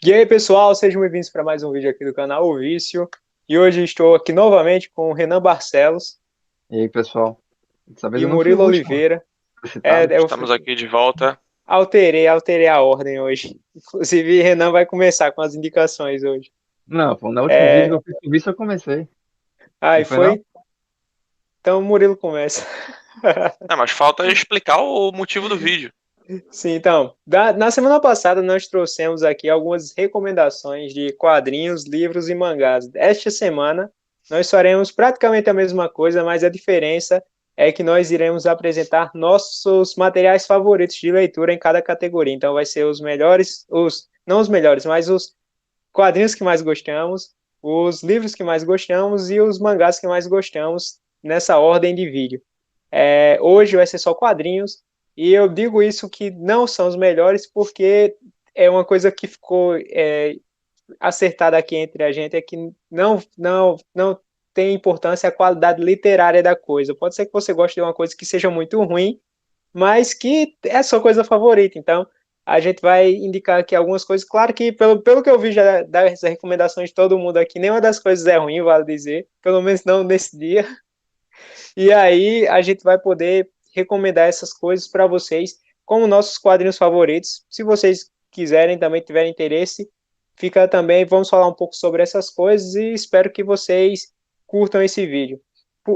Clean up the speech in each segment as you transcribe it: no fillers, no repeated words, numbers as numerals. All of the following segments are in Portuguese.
E aí, pessoal, sejam bem-vindos para mais um vídeo aqui do canal O Vício. E hoje estou aqui novamente com o Renan Barcelos E aí, pessoal? Dessa vez e eu o não fui o Murilo último, Oliveira. fui É, citado. eu Estamos aqui de volta. alterei a ordem hoje. Inclusive, Renan vai começar com as indicações hoje. Não, pô, no último vídeo que É, eu fiz sobre isso eu comecei. Não aí foi, não? foi? Então o Murilo começa. Mas falta explicar o motivo do vídeo. Sim, então, na semana passada nós trouxemos aqui algumas recomendações de quadrinhos, livros e mangás. Esta semana nós faremos praticamente a mesma coisa, mas a diferença é que nós iremos apresentar nossos materiais favoritos de leitura em cada categoria. Então vai ser os melhores, não os melhores, mas os quadrinhos que mais gostamos, os livros que mais gostamos e os mangás que mais gostamos nessa ordem de vídeo. Hoje vai ser só quadrinhos, e eu digo isso que não são os melhores porque é uma coisa que ficou acertada aqui entre a gente, é que não tem importância a qualidade literária da coisa. Pode ser que você goste de uma coisa que seja muito ruim, mas que é a sua coisa favorita. Então, a gente vai indicar aqui algumas coisas. Claro que, pelo que eu vi já das recomendações de todo mundo aqui, nenhuma das coisas é ruim, vale dizer. Pelo menos não nesse dia. E aí a gente vai poder recomendar essas coisas para vocês como nossos quadrinhos favoritos. Se vocês quiserem, também tiverem interesse, fica também, vamos falar um pouco sobre essas coisas e espero que vocês curtam esse vídeo.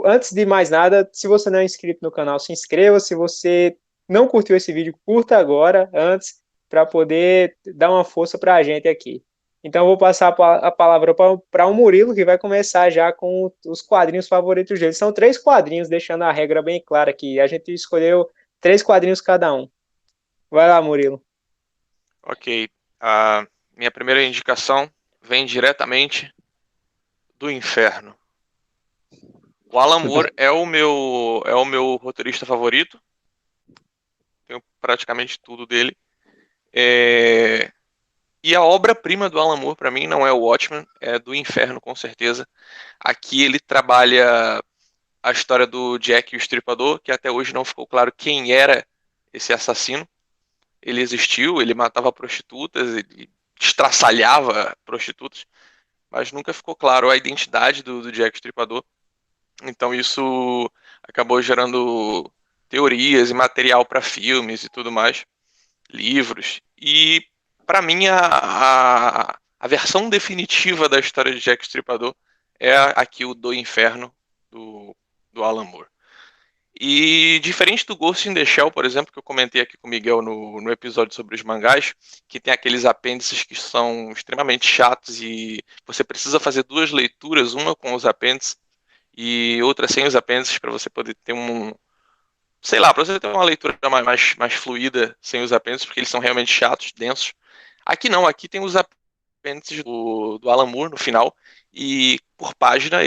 Antes de mais nada, se você não é inscrito no canal, se inscreva. Se você não curtiu esse vídeo, curta agora, antes, para poder dar uma força para a gente aqui. Então, eu vou passar a palavra para o Murilo, que vai começar já com os quadrinhos favoritos dele. São três quadrinhos, deixando a regra bem clara aqui. A gente escolheu três quadrinhos cada um. Vai lá, Murilo. Ok. A minha primeira indicação vem diretamente do inferno. O Alan Você tá... Moore é o meu roteirista favorito. Tenho praticamente tudo dele. É, E a obra-prima do Alan Moore, para mim, não é o Watchmen, é do inferno, com certeza. Aqui ele trabalha a história do Jack o Estripador, que até hoje não ficou claro quem era esse assassino. Ele existiu, ele matava prostitutas, ele estraçalhava prostitutas, mas nunca ficou claro a identidade do Jack Stripador. Então isso acabou gerando teorias e material para filmes e tudo mais, livros. E para mim a versão definitiva da história de Jack Stripador é aqui o do Inferno do Alan Moore. E diferente do Ghost in the Shell, por exemplo, que eu comentei aqui com o Miguel no episódio sobre os mangás, que tem aqueles apêndices que são extremamente chatos e você precisa fazer duas leituras, uma com os apêndices e outra sem os apêndices, para você poder ter sei lá, para você ter uma leitura mais fluida sem os apêndices, porque eles são realmente chatos, densos. Aqui não, aqui tem os apêndices do Alan Moore no final, e por página,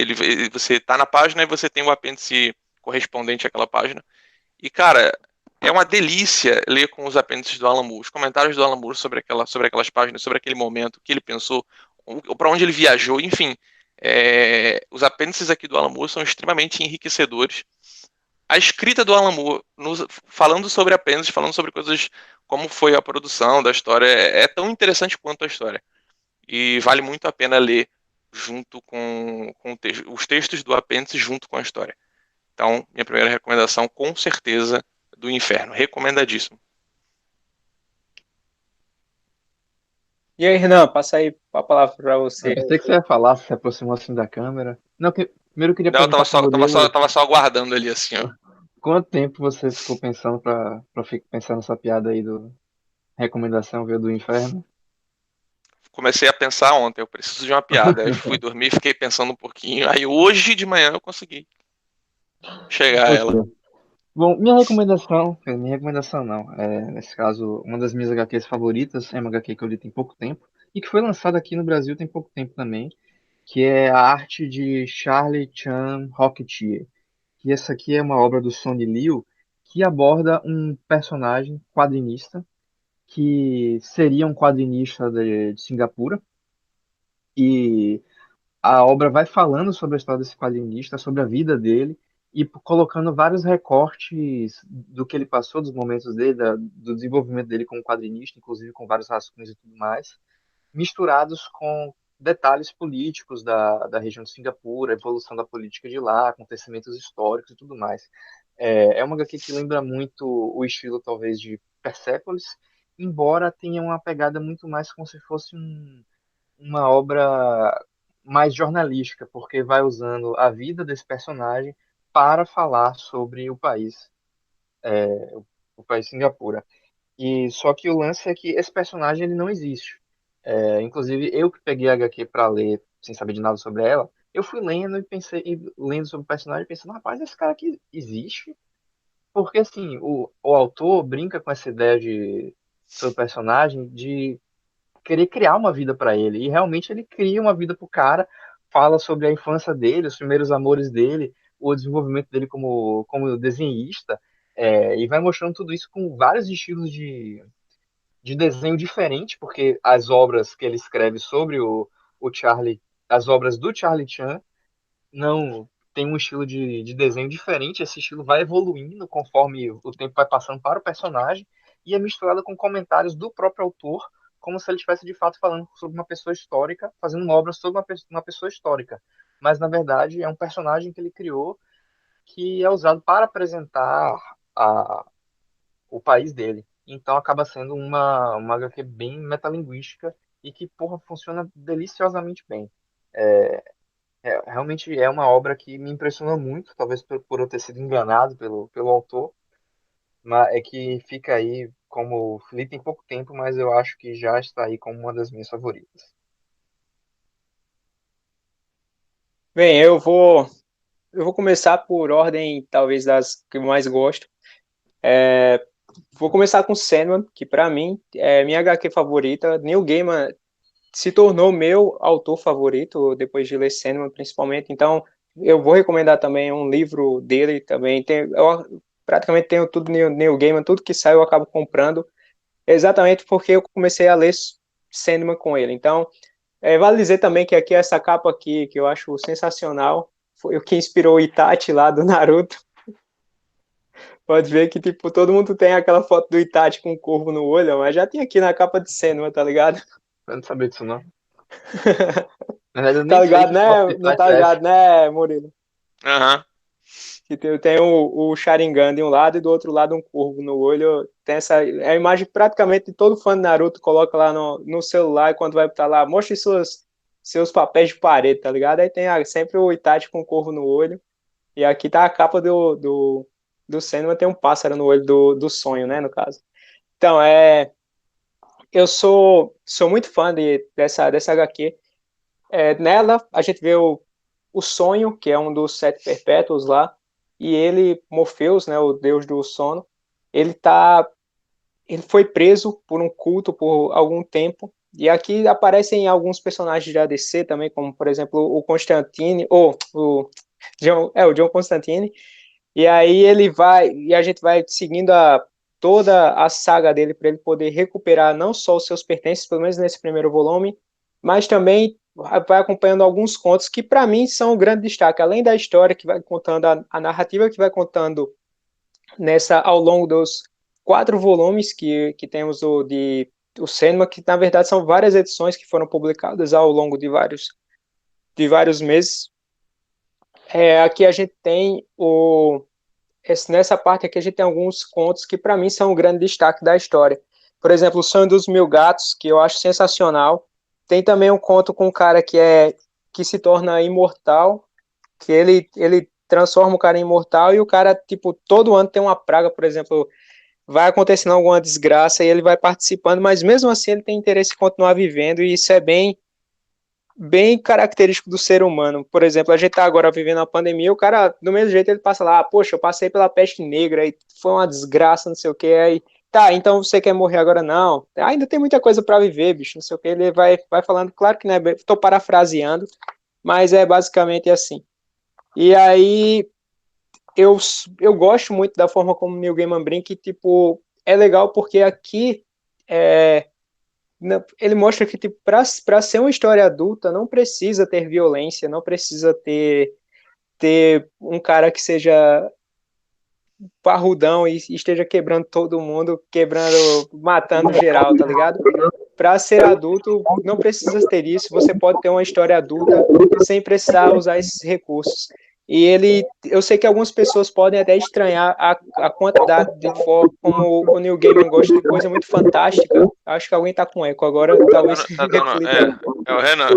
você tá na página e você tem o apêndice correspondente àquela página. E, cara, é uma delícia ler com os apêndices do Alan Moore, os comentários do Alan Moore sobre aquelas páginas, sobre aquele momento, o que ele pensou, para onde ele viajou, enfim. Os apêndices aqui do Alan Moore são extremamente enriquecedores. A escrita do Alan Moore, falando sobre apêndices, falando sobre coisas como foi a produção da história, é tão interessante quanto a história. E vale muito a pena ler junto com os textos do apêndice junto com a história. Então, minha primeira recomendação, com certeza, do Inferno. Recomendadíssimo. E aí, Renan, passa aí a palavra para Eu você. pensei que você ia falar, se aproximou assim da câmera. Não, primeiro eu queria Não, eu perguntar tava pro só, tava só, Murilo tava só aguardando ali, assim, ó. quanto tempo você ficou pensando pra ficar pensando nessa piada aí do recomendação, veio do inferno? Comecei a pensar ontem, eu preciso de uma piada. Aí fui dormir, fiquei pensando um pouquinho. Aí hoje de manhã eu consegui chegar a Ok. ela. Bom, minha recomendação não, nesse caso, uma das minhas HQs favoritas é uma HQ que eu li tem pouco tempo e que foi lançada aqui no Brasil tem pouco tempo também, que é a arte de Charlie Chan Rocketeer. Que essa aqui é uma obra do Sonny Liu que aborda um personagem quadrinista que seria um quadrinista de Singapura e a obra vai falando sobre a história desse quadrinista, sobre a vida dele e colocando vários recortes do que ele passou, dos momentos dele, do desenvolvimento dele como quadrinista, inclusive com vários rascunhos e tudo mais. misturados com detalhes políticos da região de Singapura, a evolução da política de lá, acontecimentos históricos e tudo mais. É uma HQ que lembra muito o estilo, talvez, de Persepolis, embora tenha uma pegada muito mais como se fosse uma obra mais jornalística, porque vai usando a vida desse personagem para falar sobre o país Singapura. E só que o lance é que esse personagem ele não existe. Inclusive eu que peguei a HQ para ler sem saber de nada sobre ela, eu fui lendo e lendo sobre o personagem, pensando, rapaz, esse cara aqui existe? Porque assim, o autor brinca com essa ideia de sobre o personagem de querer criar uma vida para ele. E realmente ele cria uma vida pro cara, fala sobre a infância dele, os primeiros amores dele, o desenvolvimento dele como desenhista, e vai mostrando tudo isso com vários estilos de desenho diferente, porque as obras que ele escreve sobre o Charlie, as obras do Charlie Chan, não tem um estilo de desenho diferente. Esse estilo vai evoluindo conforme o tempo vai passando para o personagem e é misturado com comentários do próprio autor, como se ele estivesse de fato falando sobre uma pessoa histórica, fazendo uma obra sobre uma pessoa histórica. Mas na verdade é um personagem que ele criou que é usado para apresentar a, o país dele. Então acaba sendo uma HQ bem metalinguística e que, porra, funciona deliciosamente bem. Realmente é uma obra que me impressionou muito, talvez por eu ter sido enganado pelo autor, mas é que fica aí como li tem pouco tempo, mas eu acho que já está aí como uma das minhas favoritas. Bem, eu vou começar por ordem, talvez, das que eu mais gosto. Vou começar com Sandman, que para mim é minha HQ favorita. Neil Gaiman se tornou meu autor favorito depois de ler Sandman, principalmente. Então, eu vou recomendar também um livro dele também. Eu praticamente tenho tudo Neil Gaiman, tudo que sai eu acabo comprando, exatamente porque eu comecei a ler Sandman com ele. Então, vale dizer também que aqui essa capa aqui, que eu acho sensacional, foi o que inspirou o Itachi lá do Naruto. Pode ver que, tipo, todo mundo tem aquela foto do Itachi com um corvo no olho, mas já tem aqui na capa de Sandman, tá ligado? Eu não sabia disso, não. Na verdade, eu Tá nem sei ligado, que foto né? de Não trás tá é essa. ligado, né, Murilo? Aham. Que tem o Sharingan de um lado e do outro lado um corvo no olho. Tem essa é a imagem praticamente de todo fã de Naruto coloca lá no celular e quando vai botar lá, mostre seus papéis de parede, tá ligado? Aí tem sempre o Itachi com o corvo no olho. E aqui tá a capa do Sandman, tem um pássaro no olho do sonho, né, no caso. Então, eu sou muito fã dessa HQ. Nela, a gente vê o sonho, que é um dos sete perpétuos lá, e ele, Morpheus, né, o deus do sono, ele tá, ele foi preso por um culto por algum tempo, e aqui aparecem alguns personagens da DC também, como, por exemplo, o Constantine, ou o John Constantine, e aí e a gente vai seguindo toda a saga dele para ele poder recuperar não só os seus pertences, pelo menos nesse primeiro volume, mas também vai acompanhando alguns contos que para mim são o grande destaque, além da história que vai contando a narrativa que vai contando ao longo dos quatro volumes que temos o Sandman, que na verdade são várias edições que foram publicadas ao longo de vários meses. Aqui a gente tem nessa parte aqui a gente tem alguns contos que para mim são um grande destaque da história. Por exemplo, O Sonho dos Mil Gatos, que eu acho sensacional. Tem também um conto com um cara que se torna imortal, que ele transforma o cara em imortal e o cara, tipo, todo ano tem uma praga, por exemplo, vai acontecendo alguma desgraça e ele vai participando, mas mesmo assim ele tem interesse em continuar vivendo e isso é bem característico do ser humano. Por exemplo, a gente tá agora vivendo a pandemia, o cara, do mesmo jeito, ele passa lá, poxa, eu passei pela peste negra e foi uma desgraça, não sei o que, aí, tá, então você quer morrer agora? Não, ainda tem muita coisa para viver, bicho, não sei o que, ele vai falando, claro que não é, tô parafraseando, mas é basicamente assim. E aí, eu, eu gosto muito da forma como o Neil Gaiman brinca, que, tipo, é legal porque aqui, é, ele mostra que tipo, para ser uma história adulta não precisa ter violência, não precisa ter um cara que seja parrudão e esteja quebrando todo mundo, matando geral, tá ligado? para ser adulto, não precisa ter isso. Você pode ter uma história adulta sem precisar usar esses recursos. E eu sei que algumas pessoas podem até estranhar a quantidade de foco, como o Neil Gaiman gosta de coisa muito fantástica. Acho que alguém tá com eco agora, talvez Tá dando, reflita. é o Renan.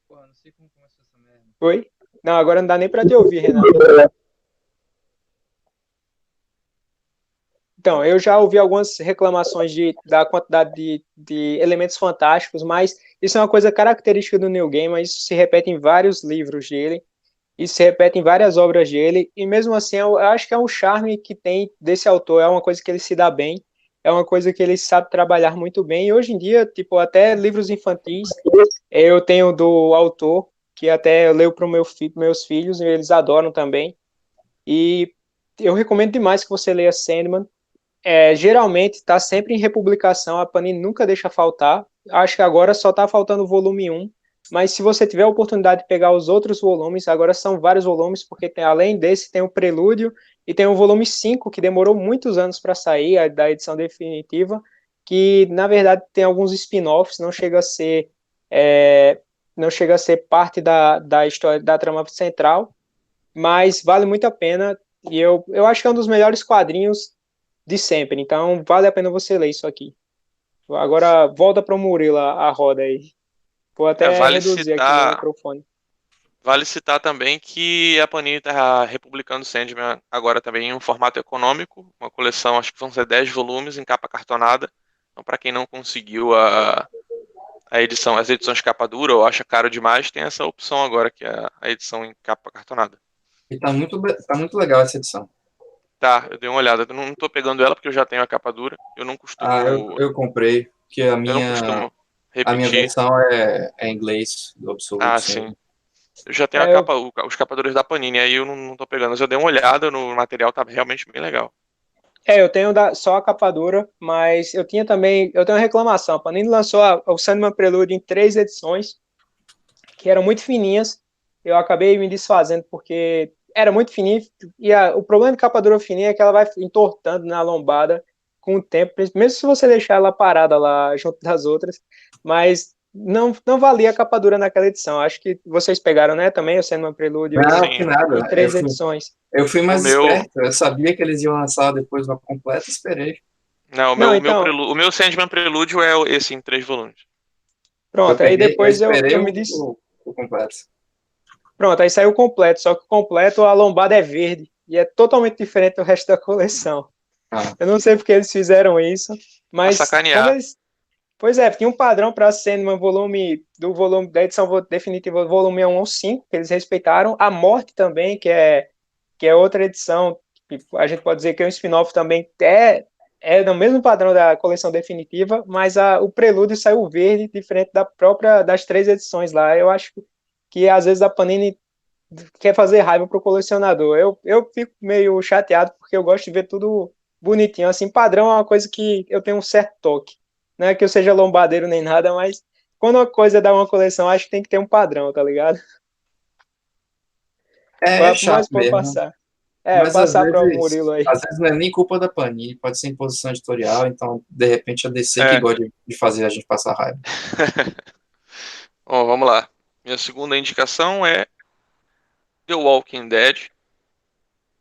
Porra, não sei como começou essa merda. Oi? Não, agora não dá nem para te ouvir, Renan. Então, eu já ouvi algumas reclamações da quantidade de elementos fantásticos, mas isso é uma coisa característica do Neil Gaiman, isso se repete em vários livros dele, isso se repete em várias obras dele, e mesmo assim eu acho que é um charme que tem desse autor, é uma coisa que ele se dá bem, é uma coisa que ele sabe trabalhar muito bem, e hoje em dia, tipo, até livros infantis, eu tenho do autor, que até eu leio para meus filhos, e eles adoram também, e eu recomendo demais que você leia Sandman. Geralmente está sempre em republicação, a Panini nunca deixa faltar. Acho que agora só está faltando o volume 1, mas se você tiver a oportunidade de pegar os outros volumes, agora são vários volumes, porque além desse tem o Prelúdio e tem o volume 5, que demorou muitos anos para sair, da edição definitiva, que na verdade tem alguns spin-offs, é, não chega a ser parte da história, da trama central, mas vale muito a pena, e eu acho que é um dos melhores quadrinhos de sempre. Então, vale a pena você ler isso aqui. Agora, volta para o Murilo a roda aí. Vou até Vale reduzir aqui meu citar, microfone. vale citar também que a Panini tá republicando Sandman agora também em um formato econômico, uma coleção, acho que vão ser 10 volumes em capa cartonada. Então, para quem não conseguiu a edição, as edições capa dura ou acha caro demais, tem essa opção agora, que é a edição em capa cartonada. E tá muito legal essa edição. Tá, eu dei uma olhada. Eu não tô pegando ela porque eu já tenho a capa dura. Eu comprei, porque Eu não costumo a minha repetir. versão é em inglês, do Absolute, Ah, sim. sim. Eu já tenho É, eu, os capadores da Panini, aí eu não tô pegando. Mas eu dei uma olhada no material, tá realmente bem legal. eu tenho só a capa dura, mas eu tenho uma reclamação. A Panini lançou o Sandman Prelude em 3 edições, que eram muito fininhas. Eu acabei me desfazendo porque era muito fininho, e o problema de capa dura fininha é que ela vai entortando na lombada com o tempo, mesmo se você deixar ela parada lá junto das outras, mas não valia a capa dura naquela edição. Acho que vocês pegaram, né, também o Sandman Prelúdio Não, que Sim. nada. em 3 edições. Eu fui O mais meu. esperto. Eu sabia que eles iam lançar depois uma completa, esperei. Não, Não, então, o meu Sandman Prelúdio é esse em 3 volumes. pronto, aí Eu depois esperei eu me disse, o completo. pronto, aí saiu o completo, só que o completo, a lombada é verde, e é totalmente diferente do resto da coleção. Ah, Eu não sei porque eles fizeram isso, Pra mas como sacanear. eles. Pois é, tinha um padrão para Sandman volume da edição definitiva, volume 1 ao 5, que eles respeitaram. A Morte também, que é outra edição, que a gente pode dizer que é um spin-off também, é no mesmo padrão da coleção definitiva, mas o Prelúdio saiu verde, diferente das 3 edições lá. Eu acho que às vezes a Panini quer fazer raiva pro colecionador. Eu fico meio chateado porque eu gosto de ver tudo bonitinho. Assim, padrão é uma coisa que eu tenho um certo toque. Não é que eu seja lombadeiro nem nada, mas quando uma coisa dá uma coleção, acho que tem que ter um padrão, tá ligado? é chato Mas pode mesmo. passar. Mas Passar para o Murilo aí. às vezes não é nem culpa da Panini, pode ser imposição editorial, então de repente a DC que É. gosta de fazer a gente passar raiva. Bom, vamos lá. Minha segunda indicação é The Walking Dead.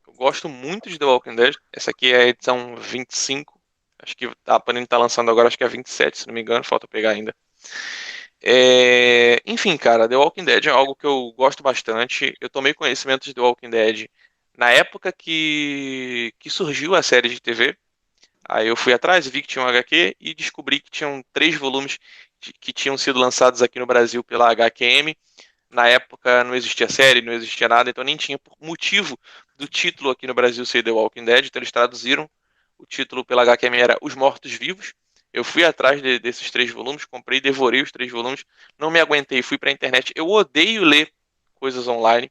Eu gosto muito de The Walking Dead. Essa aqui é a edição 25. Acho que a Panini tá lançando agora, acho que é a 27, se não me engano, falta pegar ainda. Enfim, cara, The Walking Dead é algo que eu gosto bastante. Eu tomei conhecimento de The Walking Dead na época que surgiu a série de TV. Aí eu fui atrás, vi que tinha um HQ e descobri que tinham 3 volumes que tinham sido lançados aqui no Brasil pela HQM. Na época não existia série, não existia nada, então nem tinha por motivo do título aqui no Brasil ser The Walking Dead, então eles traduziram o título pela HQM era Os Mortos-Vivos. Eu fui atrás desses 3 volumes, comprei, devorei os 3 volumes, não me aguentei, fui pra internet. Eu odeio ler coisas online.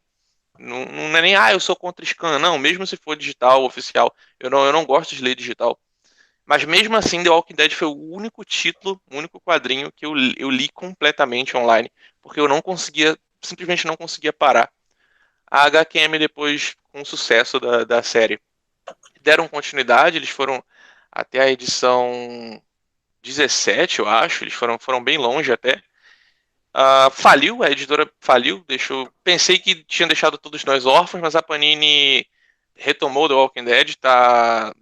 Não é nem, eu sou contra scan, não, mesmo se for digital, oficial, eu não gosto de ler digital. Mas mesmo assim, The Walking Dead foi o único título, o único quadrinho que eu li completamente online, porque eu não conseguia, simplesmente não conseguia parar. A HQM, depois, com o sucesso da série, deram continuidade, eles foram até a edição 2017, eu acho, eles foram bem longe até. Faliu, a editora faliu, pensei que tinha deixado todos nós órfãos, mas a Panini retomou The Walking Dead, tá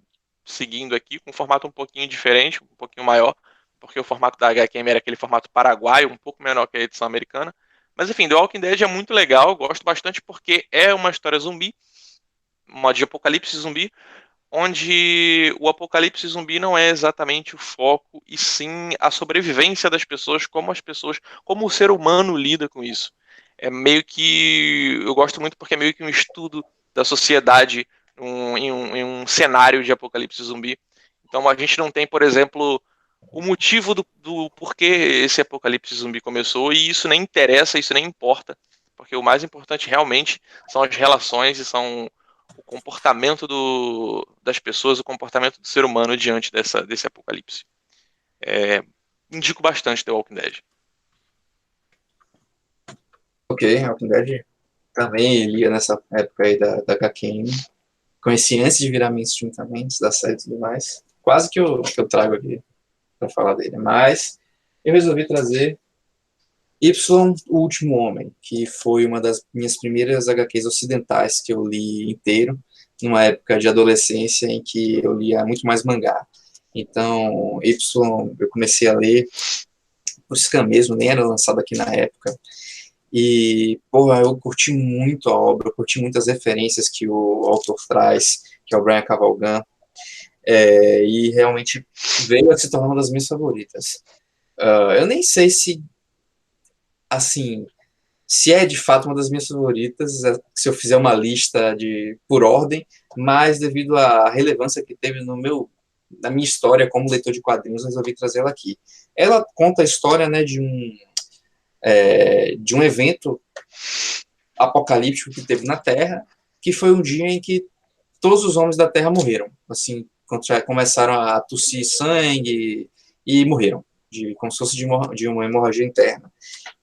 seguindo aqui com um formato um pouquinho diferente, um pouquinho maior, porque o formato da HQM era aquele formato paraguaio, um pouco menor que a edição americana. Mas enfim, The Walking Dead é muito legal, eu gosto bastante porque é uma história zumbi, uma de apocalipse zumbi, onde o apocalipse zumbi não é exatamente o foco, e sim a sobrevivência das pessoas, como o ser humano lida com isso. É meio que, eu gosto muito porque é meio que um estudo da sociedade em um cenário de apocalipse zumbi. Então a gente não tem, por exemplo, o motivo do porquê esse apocalipse zumbi começou, e isso nem interessa, isso nem importa, porque o mais importante realmente são as relações e são o comportamento das pessoas, o comportamento do ser humano diante desse apocalipse. Indico bastante The Walking Dead. Ok, Walking Dead também lia nessa época aí da HQM. Conheci antes de virar mainstream também, antes da série e tudo mais. Quase que eu trago aqui para falar dele. Mas eu resolvi trazer Y, O Último Homem, que foi uma das minhas primeiras HQs ocidentais que eu li inteiro, numa época de adolescência em que eu lia muito mais mangá. Então, Y eu comecei a ler por Scan mesmo, nem era lançado aqui na época. E, porra, eu curti muito a obra, eu curti muitas referências que o autor traz, que é o Brian Cavalgan, e realmente veio a se tornar uma das minhas favoritas. Eu nem sei se, assim, se é de fato uma das minhas favoritas, se eu fizer uma lista por ordem, mas devido à relevância que teve na minha história como leitor de quadrinhos, eu resolvi trazer ela aqui. Ela conta a história, né, de um evento apocalíptico que teve na Terra, que foi um dia em que todos os homens da Terra morreram. Assim, começaram a tossir sangue e morreram, como se fosse de uma hemorragia interna.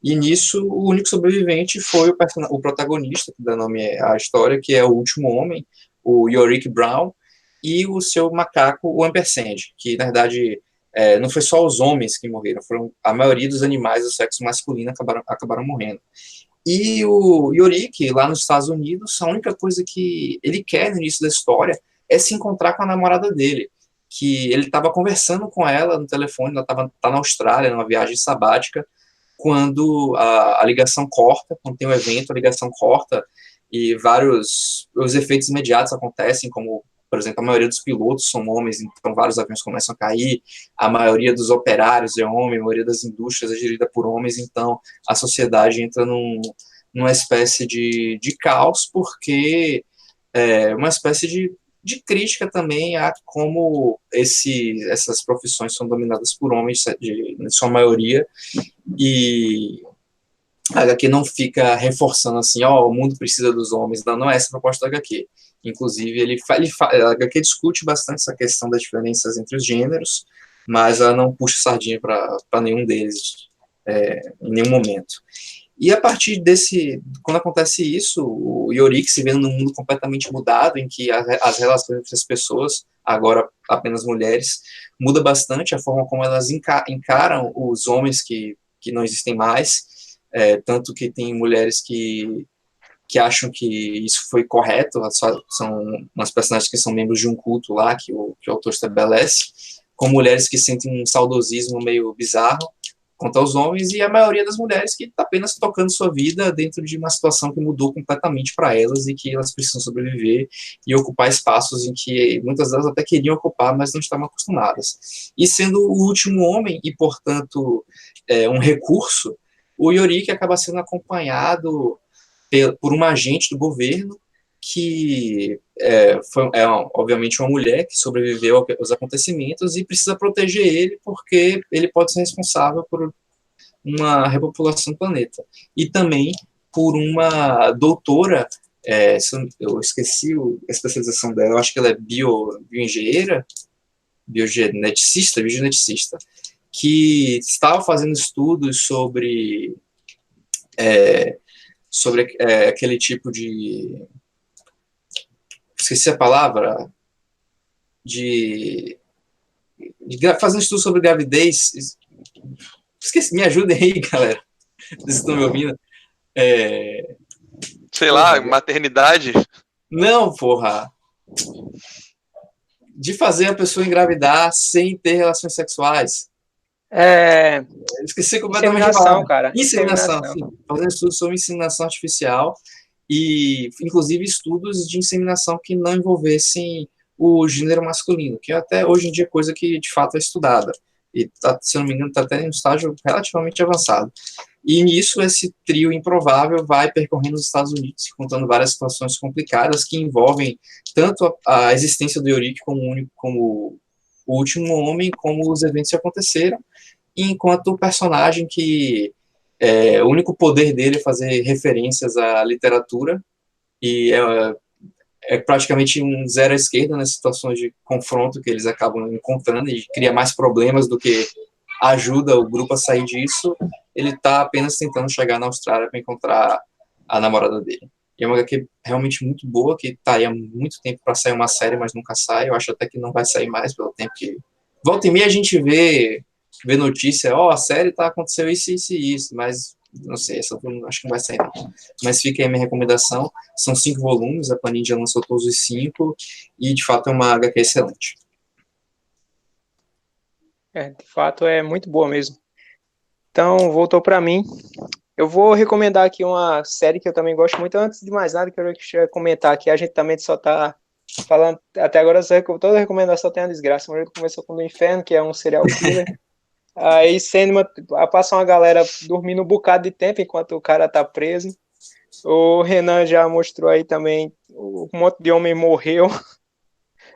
E nisso, o único sobrevivente foi o protagonista, que dá nome à história, que é o último homem, o Yorick Brown, e o seu macaco, o Ampersand, que, na verdade, não foi só os homens que morreram, a maioria dos animais do sexo masculino acabaram morrendo. E o Yorick, lá nos Estados Unidos, a única coisa que ele quer no início da história é se encontrar com a namorada dele, que ele estava conversando com ela no telefone, ela tá na Austrália, numa viagem sabática, quando a ligação corta, quando tem um evento, a ligação corta, e os efeitos imediatos acontecem, como, por exemplo, a maioria dos pilotos são homens, então vários aviões começam a cair, a maioria dos operários é homem, a maioria das indústrias é gerida por homens, então a sociedade entra numa espécie de caos, porque é uma espécie de crítica também a como essas profissões são dominadas por homens, em sua maioria, e a HQ não fica reforçando assim, o mundo precisa dos homens, não é essa a proposta da HQ. Inclusive, a HQ discute bastante essa questão das diferenças entre os gêneros, mas ela não puxa sardinha para nenhum deles em nenhum momento. E a partir quando acontece isso, o Yorick se vê num mundo completamente mudado, em que as relações entre as pessoas, agora apenas mulheres, muda bastante a forma como elas encaram os homens que não existem mais, tanto que tem mulheres que acham que isso foi correto, são umas personagens que são membros de um culto lá, que o autor estabelece, com mulheres que sentem um saudosismo meio bizarro quanto aos homens, e a maioria das mulheres que está apenas tocando sua vida dentro de uma situação que mudou completamente para elas e que elas precisam sobreviver e ocupar espaços em que muitas delas até queriam ocupar, mas não estavam acostumadas. E sendo o último homem, e portanto um recurso, o Yorick acaba sendo acompanhado por uma agente do governo que obviamente uma mulher que sobreviveu aos acontecimentos e precisa proteger ele porque ele pode ser responsável por uma repopulação do planeta. E também por uma doutora, eu esqueci a especialização dela, eu acho que ela é bioengenheira, biogeneticista, que estava fazendo estudos sobre aquele tipo de... esqueci a palavra, fazendo estudo sobre gravidez. Esqueci, me ajudem aí, galera. Vocês estão me ouvindo? Sei lá, maternidade. Não, porra. De fazer a pessoa engravidar sem ter relações sexuais. Esqueci completamente de falar. Inseminação, cara. Inseminação, sim. Fazendo estudos sobre inseminação artificial e, inclusive, estudos de inseminação que não envolvessem o gênero masculino, que até hoje em dia é coisa que, de fato, é estudada. E, se não me engano, está até em um estágio relativamente avançado. E nisso, esse trio improvável vai percorrendo os Estados Unidos, contando várias situações complicadas que envolvem tanto a existência do Yorick como o último homem, como os eventos que aconteceram, enquanto o personagem que o único poder dele é fazer referências à literatura e é praticamente um zero à esquerda nas situações de confronto que eles acabam encontrando e cria mais problemas do que ajuda o grupo a sair disso. Ele está apenas tentando chegar na Austrália para encontrar a namorada dele. E é uma HQ realmente muito boa, que está aí há muito tempo para sair uma série, mas nunca sai. Eu acho até que não vai sair mais pelo tempo que... Volta e meia a gente vê notícia, a série aconteceu isso, isso e isso, mas não sei, essa acho que não vai sair não. Mas fica aí a minha recomendação, são 5 volumes, a Panini já lançou todos os 5, e de fato é uma HQ excelente. De fato é muito boa mesmo. Então, voltou para mim. Eu vou recomendar aqui uma série que eu também gosto muito. Antes de mais nada, quero comentar aqui, a gente também só tá falando, até agora toda recomendação tem uma desgraça. A gente começou com o do Inferno, que é um serial killer. Aí passa uma galera dormindo um bocado de tempo enquanto o cara tá preso. O Renan já mostrou aí também um monte de homem morreu.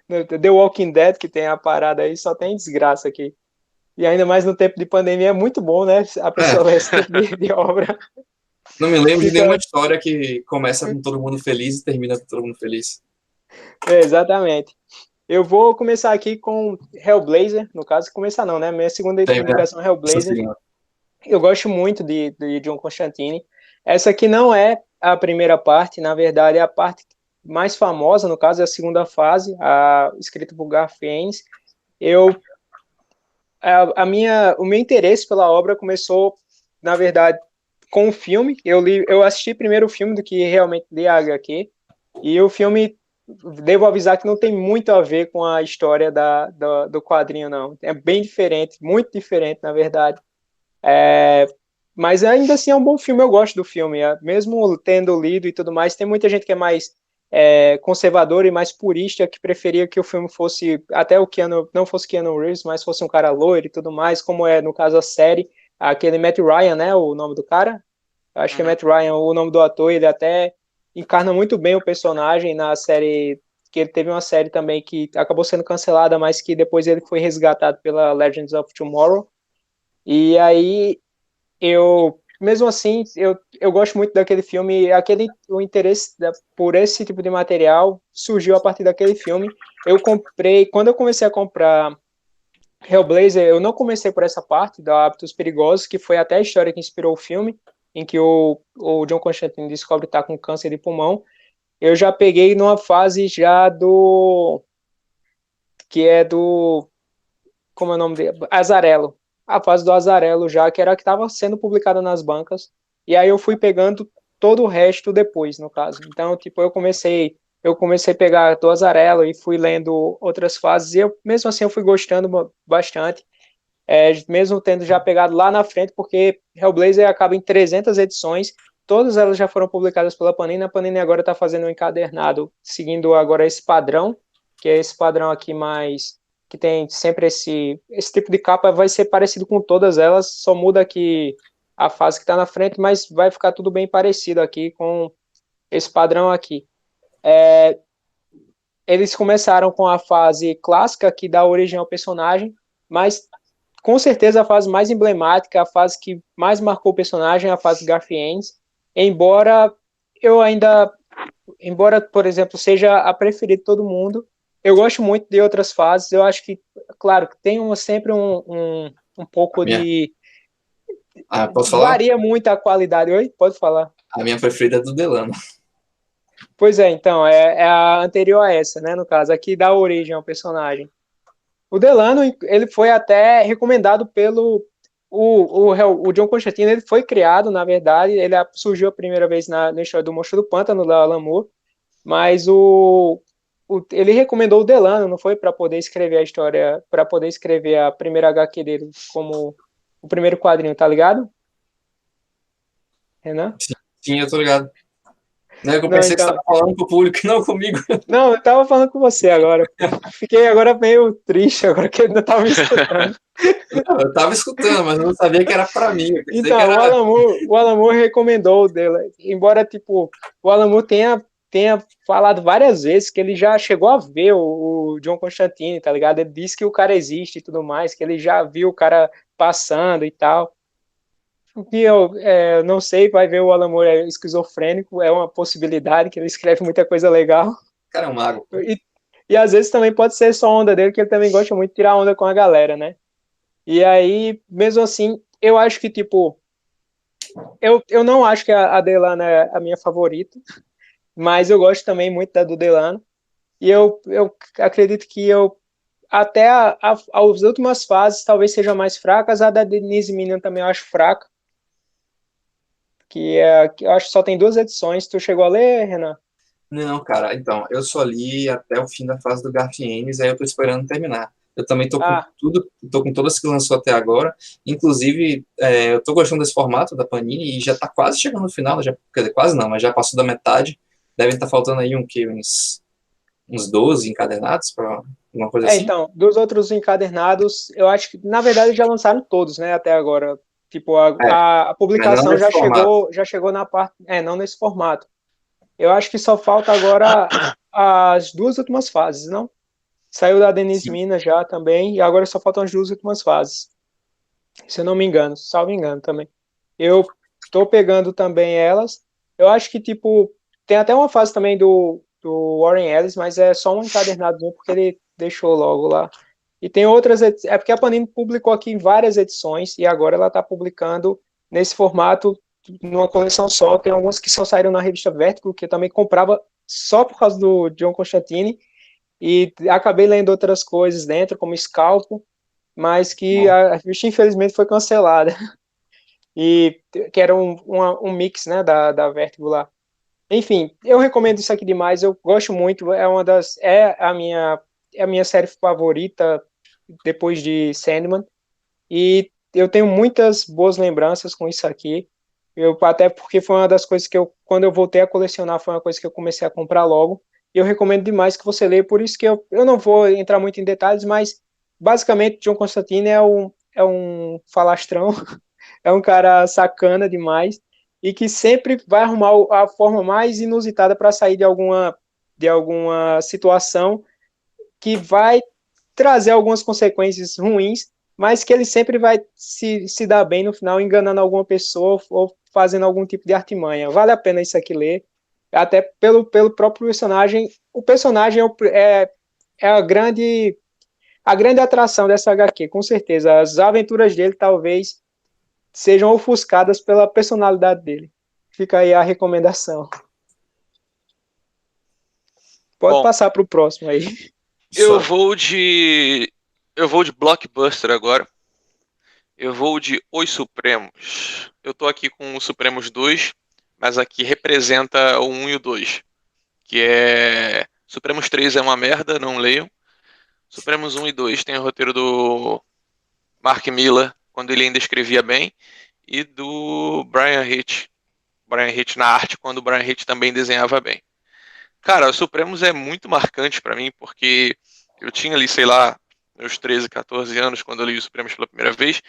The Walking Dead, que tem a parada aí, só tem desgraça aqui. E ainda mais no tempo de pandemia é muito bom, né? A pessoa lê esse tipo de obra. Não me lembro de nenhuma história que começa com todo mundo feliz e termina com todo mundo feliz. Exatamente. Eu vou começar aqui com Hellblazer, no caso, começar não, né? Minha segunda indicação é Hellblazer. Eu gosto muito de John Constantine. Essa aqui não é a primeira parte, na verdade é a parte mais famosa, no caso é a segunda fase, escrita por Garth Ennis. O meu interesse pela obra começou, na verdade, com o filme. Eu assisti primeiro o filme do que realmente li a HQ, e o filme, devo avisar que não tem muito a ver com a história do quadrinho, não. É bem diferente, muito diferente, na verdade. Mas ainda assim é um bom filme, eu gosto do filme. Mesmo tendo lido e tudo mais, tem muita gente que é mais conservadora e mais purista, que preferia que o filme fosse, até o Keanu, não fosse Keanu Reeves, mas fosse um cara loiro e tudo mais, como é no caso a série, aquele Matt Ryan, né, o nome do cara? Acho que é Matt Ryan, o nome do ator, ele até encarna muito bem o personagem na série, que ele teve uma série também que acabou sendo cancelada, mas que depois ele foi resgatado pela Legends of Tomorrow. E aí, mesmo assim, eu gosto muito daquele filme, o interesse por esse tipo de material surgiu a partir daquele filme. Quando eu comecei a comprar Hellblazer, eu não comecei por essa parte, da Hábitos Perigosos, que foi até a história que inspirou o filme, em que o John Constantine descobre estar com câncer de pulmão. Eu já peguei numa fase já como é o nome dele? Azarello. A fase do Azarello já, que era a que estava sendo publicada nas bancas, e aí eu fui pegando todo o resto depois, no caso. Então, tipo, eu comecei a pegar do Azarello e fui lendo outras fases, e mesmo assim eu fui gostando bastante, mesmo tendo já pegado lá na frente, porque Hellblazer acaba em 300 edições, todas elas já foram publicadas pela Panini. A Panini agora está fazendo um encadernado, seguindo agora esse padrão, que é esse padrão aqui mais... que tem sempre esse tipo de capa, vai ser parecido com todas elas, só muda aqui a fase que está na frente, mas vai ficar tudo bem parecido aqui com esse padrão aqui. Eles começaram com a fase clássica, que dá origem ao personagem, mas com certeza a fase mais emblemática, a fase que mais marcou o personagem, é a fase Garth Ennis, embora, por exemplo, seja a preferida de todo mundo, eu gosto muito de outras fases. Eu acho que, claro, tem sempre um pouco de... Posso falar? Varia muito a qualidade. Oi? Pode falar. A minha preferida é do Delano. Pois é, então, é a anterior a essa, né, no caso. Aqui dá origem ao personagem. O Delano, ele foi até recomendado pelo o John Constantine. Ele foi criado, na verdade, ele surgiu a primeira vez na história do Monstro do Pântano, da Alan Moore, mas ele recomendou o Delano, não foi, para poder escrever a história, para poder escrever a primeira HQ dele como o primeiro quadrinho, tá ligado? Renan? Sim, eu tô ligado. Né, que eu Não, pensei que você então. estava falando pro público, não comigo. Não, eu tava falando com você agora. Fiquei agora meio triste, agora que ele não tava me escutando. Não, eu tava escutando, mas eu não sabia que era para mim. Eu pensei que Então, era... o Alan Moore recomendou o dele. Embora, tipo, o Alan Moore tenha falado várias vezes que ele já chegou a ver o John Constantine, tá ligado? Ele disse que o cara existe e tudo mais, que ele já viu o cara passando e tal. O que eu não sei, vai ver o Alan Moore é esquizofrênico, é uma possibilidade, que ele escreve muita coisa legal. Cara, é um mago. E às vezes também pode ser só onda dele, que ele também gosta muito de tirar onda com a galera, né? E aí, mesmo assim, eu acho que, tipo, eu não acho que a Delano é a minha favorita, mas eu gosto também muito da do Delano. E eu acredito que até as últimas fases talvez sejam mais fracas. A da Denise Minion também eu acho fraca, que eu acho que só tem 2 edições. Tu chegou a ler, Renan? Não, cara, então, eu só li até o fim da fase do Garfienes, aí eu tô esperando terminar. Eu também tô com Ah, tudo, tô com todas que lançou até agora. Inclusive, eu tô gostando desse formato da Panini e já tá quase chegando no final, já, quer dizer, quase não, mas já passou da metade. Devem estar faltando aí uns 12 encadernados para uma coisa assim. então, dos outros encadernados, eu acho que, na verdade, já lançaram todos, né, até agora. Tipo, É, a mas não publicação nesse formato. já chegou na parte, não nesse formato. Eu acho que só falta agora as 2 últimas fases, não? Saiu da Denise Sim. Mina já também, e agora só faltam as 2 últimas fases. Se eu não me engano, salvo engano também. Eu tô pegando também elas. Eu acho que, tipo, tem até uma fase também do Warren Ellis, mas é só um encadernado, porque ele deixou logo lá. E tem outras, é porque a Panini publicou aqui em várias edições, e agora ela está publicando nesse formato, numa coleção só. Tem algumas que só saíram na revista Vertigo, que eu também comprava só por causa do John Constantine, e acabei lendo outras coisas dentro, como Scalpo, mas que a revista infelizmente foi cancelada. E que era um mix, né, da Vertigo lá. Enfim, eu recomendo isso aqui demais, eu gosto muito, é a minha série favorita depois de Sandman, e eu tenho muitas boas lembranças com isso aqui. Até porque foi uma das coisas que quando eu voltei a colecionar, foi uma coisa que eu comecei a comprar logo. E eu recomendo demais que você leia, por isso que eu não vou entrar muito em detalhes, mas basicamente John Constantine é um falastrão, é um cara sacana demais e que sempre vai arrumar a forma mais inusitada para sair de alguma situação que vai trazer algumas consequências ruins, mas que ele sempre vai se dar bem no final, enganando alguma pessoa ou fazendo algum tipo de artimanha. Vale a pena isso aqui ler, até pelo próprio personagem. O personagem é a grande atração dessa HQ, com certeza. As aventuras dele talvez sejam ofuscadas pela personalidade dele. Fica aí a recomendação. Pode Bom, passar para o próximo aí. eu Só. vou de. Eu vou de Blockbuster agora. Eu vou de Os Supremos. Eu tô aqui com o Supremos 2, mas aqui representa o 1 e o 2. Que é. Supremos 3 é uma merda, não leiam. Supremos 1 e 2 tem o roteiro do Mark Millar, quando ele ainda escrevia bem, e do Brian Hitch. Brian Hitch na arte, quando o Brian Hitch também desenhava bem. Cara, o Supremos é muito marcante pra mim, porque eu tinha ali, sei lá, meus 13, 14 anos, quando eu li o Supremos pela primeira vez,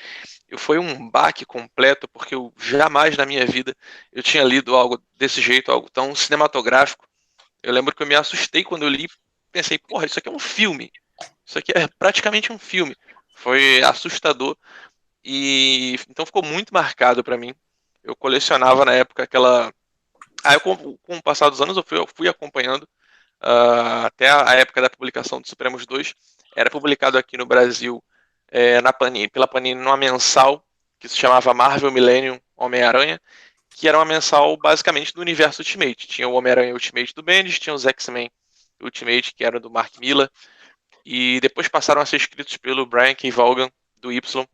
e foi um baque completo, porque eu jamais na minha vida eu tinha lido algo desse jeito, algo tão cinematográfico. Eu lembro que eu me assustei quando eu li, pensei, porra, isso aqui é um filme. Isso aqui é praticamente um filme. Foi assustador e então ficou muito marcado pra mim. Eu colecionava na época aquela. Aí, com o passar dos anos, eu fui acompanhando até a época da publicação do Supremos 2. Era publicado aqui no Brasil na Panini, pela Panini numa mensal que se chamava Marvel Millennium Homem-Aranha, que era uma mensal basicamente do universo Ultimate. Tinha o Homem-Aranha Ultimate do Bendis, tinha os X-Men Ultimate, que era do Mark Millar, e depois passaram a ser escritos pelo Brian K. Vaughan, do Y,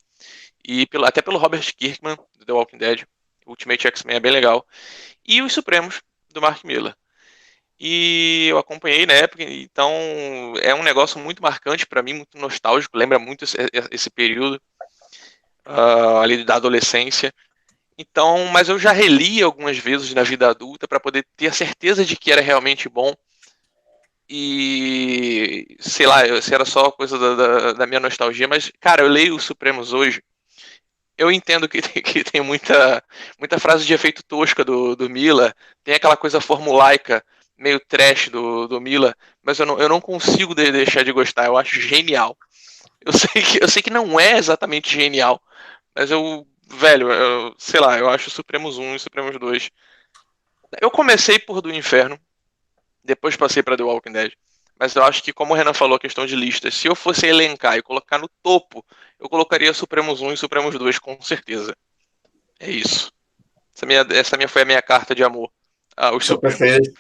e até pelo Robert Kirkman, do The Walking Dead. Ultimate X-Men é bem legal. E os Supremos, do Mark Millar. E eu acompanhei na época, então é um negócio muito marcante para mim, muito nostálgico, lembra muito esse período ali da adolescência. Então, mas eu já reli algumas vezes na vida adulta para poder ter a certeza de que era realmente bom. E sei lá, se era só coisa da minha nostalgia, mas cara, eu leio os Supremos hoje. Eu entendo que tem muita frase de efeito tosca do Millar, tem aquela coisa formulaica, meio trash do Millar, mas eu não consigo deixar de gostar, eu acho genial. Eu sei que não é exatamente genial, mas velho, sei lá, eu acho Supremos 1 e Supremos 2. Eu comecei por Do Inferno, depois passei pra The Walking Dead. Mas eu acho que, como o Renan falou, a questão de listas, se eu fosse elencar e colocar no topo, eu colocaria Supremos 1 e Supremos 2, com certeza. É isso. Essa foi a minha carta de amor aos Supremos. Perfeito.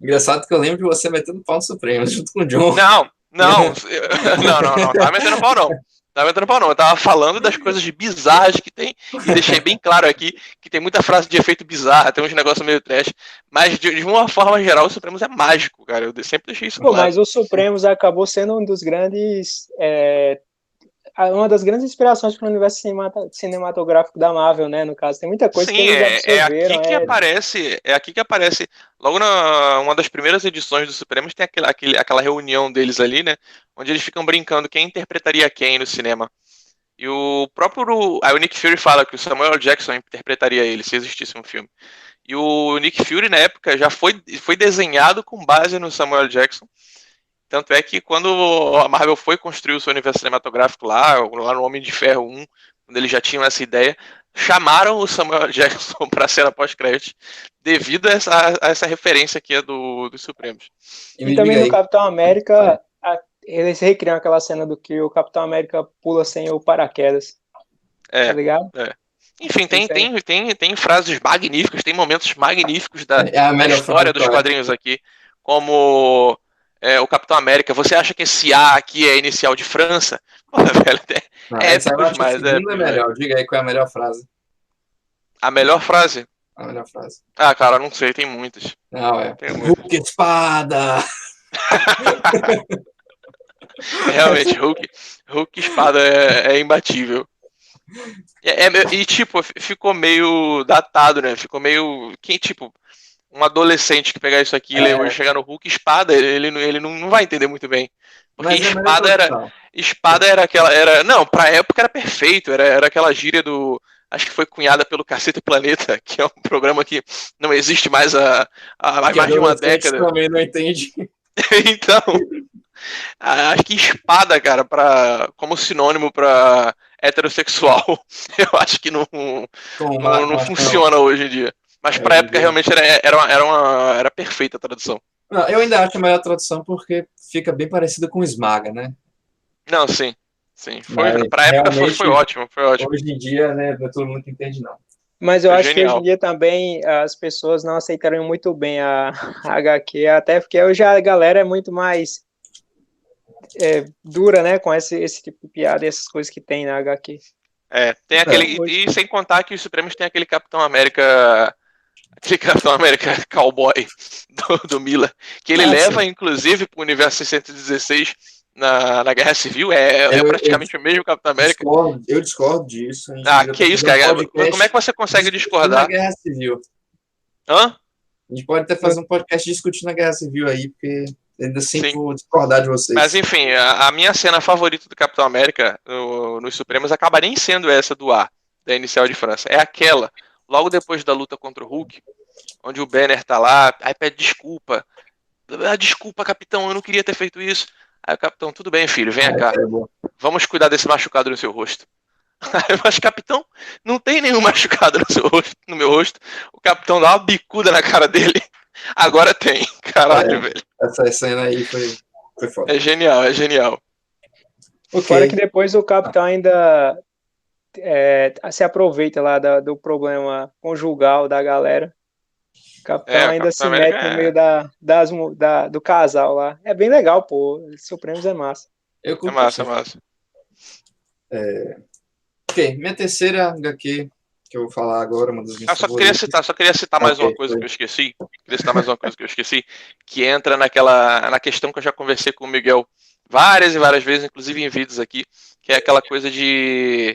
Engraçado que eu lembro de você metendo pau no Supremo junto com o John. Não. Tava metendo pau não. Eu tava falando das coisas bizarras que tem, e deixei bem claro aqui que tem muita frase de efeito bizarra, tem uns negócios meio trash, mas de uma forma geral o Supremos é mágico, cara. Eu sempre deixei isso claro. Mas o Supremos acabou sendo um dos grandes... uma das grandes inspirações para o universo cinematográfico da Marvel, né? No caso, tem muita coisa. Sim, que eles absorveram. É aqui que aparece. Logo uma das primeiras edições do Supremos tem aquela reunião deles ali, né? Onde eles ficam brincando quem interpretaria quem no cinema. E o Nick Fury fala que o Samuel Jackson interpretaria ele, se existisse um filme. E o Nick Fury, na época, já foi desenhado com base no Samuel Jackson. Tanto é que quando a Marvel foi construir o seu universo cinematográfico lá no Homem de Ferro 1, quando eles já tinham essa ideia, chamaram o Samuel Jackson para a cena pós-crédito, devido a essa referência aqui dos Supremos. E também no Capitão América, eles recriam aquela cena do que o Capitão América pula sem o paraquedas. Tá ligado? Enfim, tem frases magníficas, tem momentos magníficos da história dos quadrinhos aqui, como... o Capitão América, você acha que esse A aqui é inicial de França? Porra, velho, é melhor. Diga aí qual é a melhor frase. A melhor frase? A melhor frase. Ah, cara, não sei, tem muitas. Não, Hulk espada! Realmente, Hulk espada é imbatível. E tipo, ficou meio datado, né? Ficou meio... tipo... Um adolescente que pegar isso aqui e ler hoje chegar no Hulk espada, ele não vai entender muito bem. Porque espada era aquela. Não, pra época era perfeito. Era aquela gíria do. Acho que foi cunhada pelo Cacete Planeta, que é um programa que não existe mais há mais de uma década. Também não entende. Então, acho que espada, cara, como sinônimo pra heterossexual, eu acho que não funciona hoje em dia. Mas pra época realmente era perfeita a tradução. Não, eu ainda acho a melhor tradução porque fica bem parecida com Esmaga, né? Não, sim. Pra época foi ótimo. Hoje em dia, né, não é todo mundo que entende, não. Mas eu acho que hoje em dia também as pessoas não aceitaram muito bem a HQ, até porque hoje a galera é muito mais dura, né, com esse tipo de piada e essas coisas que tem na HQ. Tem aquele... E sem contar que os Supremos tem aquele Capitão América cowboy do Millar, que ele leva, inclusive, pro universo 616 na Guerra Civil, praticamente o mesmo Capitão América. Eu discordo disso. Que isso, cara? Como é que você consegue discordar? Na Guerra Civil. Hã? A gente pode até fazer um podcast discutindo a Guerra Civil aí, porque ainda assim vou discordar de vocês. Mas enfim, a minha cena favorita do Capitão América nos Supremos acaba nem sendo essa do A, da inicial de França. É aquela, logo depois da luta contra o Hulk, onde o Banner tá lá, aí pede desculpa. Desculpa, capitão, eu não queria ter feito isso. Aí o capitão, tudo bem, filho, venha cá. Vamos cuidar desse machucado no seu rosto. Mas, capitão, não tem nenhum machucado no meu rosto. O capitão dá uma bicuda na cara dele. Agora tem. Caralho, velho. Essa cena aí foi foda. É genial. Fora que depois o capitão ainda se aproveita lá do problema conjugal da galera. O Capitão ainda Capitão se América mete no meio do casal lá. É bem legal, pô. Supremos é massa. Eu é curto massa, é bastante. massa. Ok, minha terceira HQ que eu vou falar agora, uma das minhas Ah, favoritas. só queria citar mais uma Ok, coisa foi. que eu esqueci. Queria citar mais uma coisa que eu esqueci, que entra na questão que eu já conversei com o Miguel várias e várias vezes, inclusive em vídeos aqui, que é aquela coisa de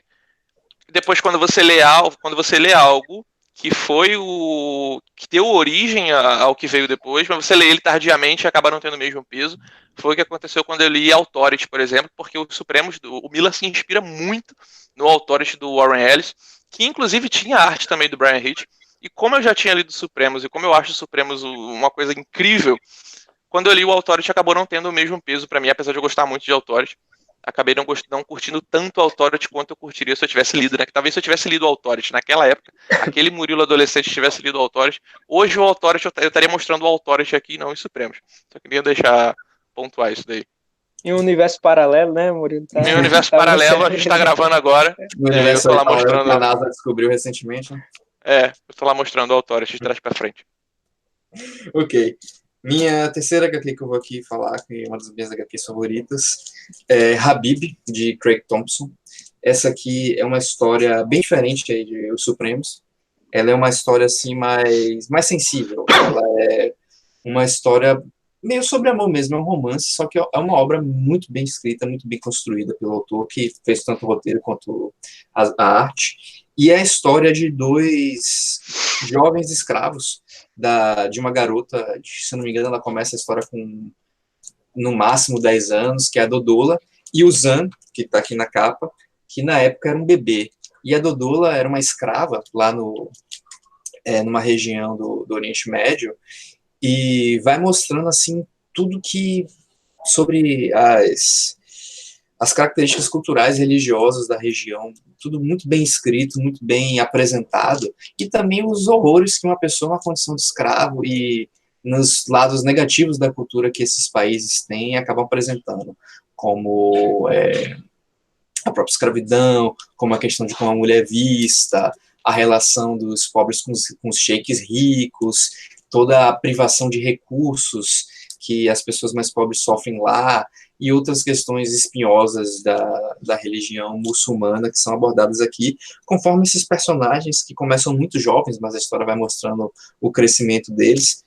depois quando você lê algo que foi o que deu origem ao que veio depois, mas você lê ele tardiamente e acaba não tendo o mesmo peso. Foi o que aconteceu quando eu li Authority, por exemplo, porque o Supremos, o Miller se inspira muito no Authority do Warren Ellis, que inclusive tinha arte também do Brian Hitch. E como eu já tinha lido Supremos e como eu acho o Supremos uma coisa incrível, quando eu li o Authority acabou não tendo o mesmo peso para mim, apesar de eu gostar muito de Authority. Acabei não curtindo tanto o Authority quanto eu curtiria se eu tivesse lido, né? Que talvez se eu tivesse lido o Authority naquela época, aquele Murilo adolescente tivesse lido o Authority, hoje o Authority eu estaria mostrando o Authority aqui, não os Supremos. Só queria deixar pontuar isso daí. Em um universo paralelo, né, Murilo? Tá, Em um universo tá muito paralelo, a certo. gente tá gravando agora. No E eu universo tô lá paralelo que a mostrando. NASA descobriu recentemente, né? Eu tô lá mostrando o Authority de trás pra frente. Ok. Minha terceira HQ que eu vou aqui falar, que é uma das minhas HQs favoritas, é Habib, de Craig Thompson. Essa aqui é uma história bem diferente aí de Os Supremos. Ela é uma história assim mais sensível. Ela é uma história meio sobre amor mesmo, é um romance, só que é uma obra muito bem escrita, muito bem construída pelo autor, que fez tanto o roteiro quanto a arte. E é a história de dois jovens escravos, de uma garota, se não me engano, ela começa a história com no máximo 10 anos, que é a Dodola, e o Zan, que está aqui na capa, que na época era um bebê. E a Dodola era uma escrava lá numa região do Oriente Médio, e vai mostrando assim tudo que sobre as características culturais e religiosas da região, tudo muito bem escrito, muito bem apresentado, e também os horrores que uma pessoa na condição de escravo e nos lados negativos da cultura que esses países têm acabam apresentando, como a própria escravidão, como a questão de como a mulher é vista, a relação dos pobres com os sheiks ricos, toda a privação de recursos que as pessoas mais pobres sofrem lá, e outras questões espinhosas da religião muçulmana que são abordadas aqui, conforme esses personagens que começam muito jovens, mas a história vai mostrando o crescimento deles.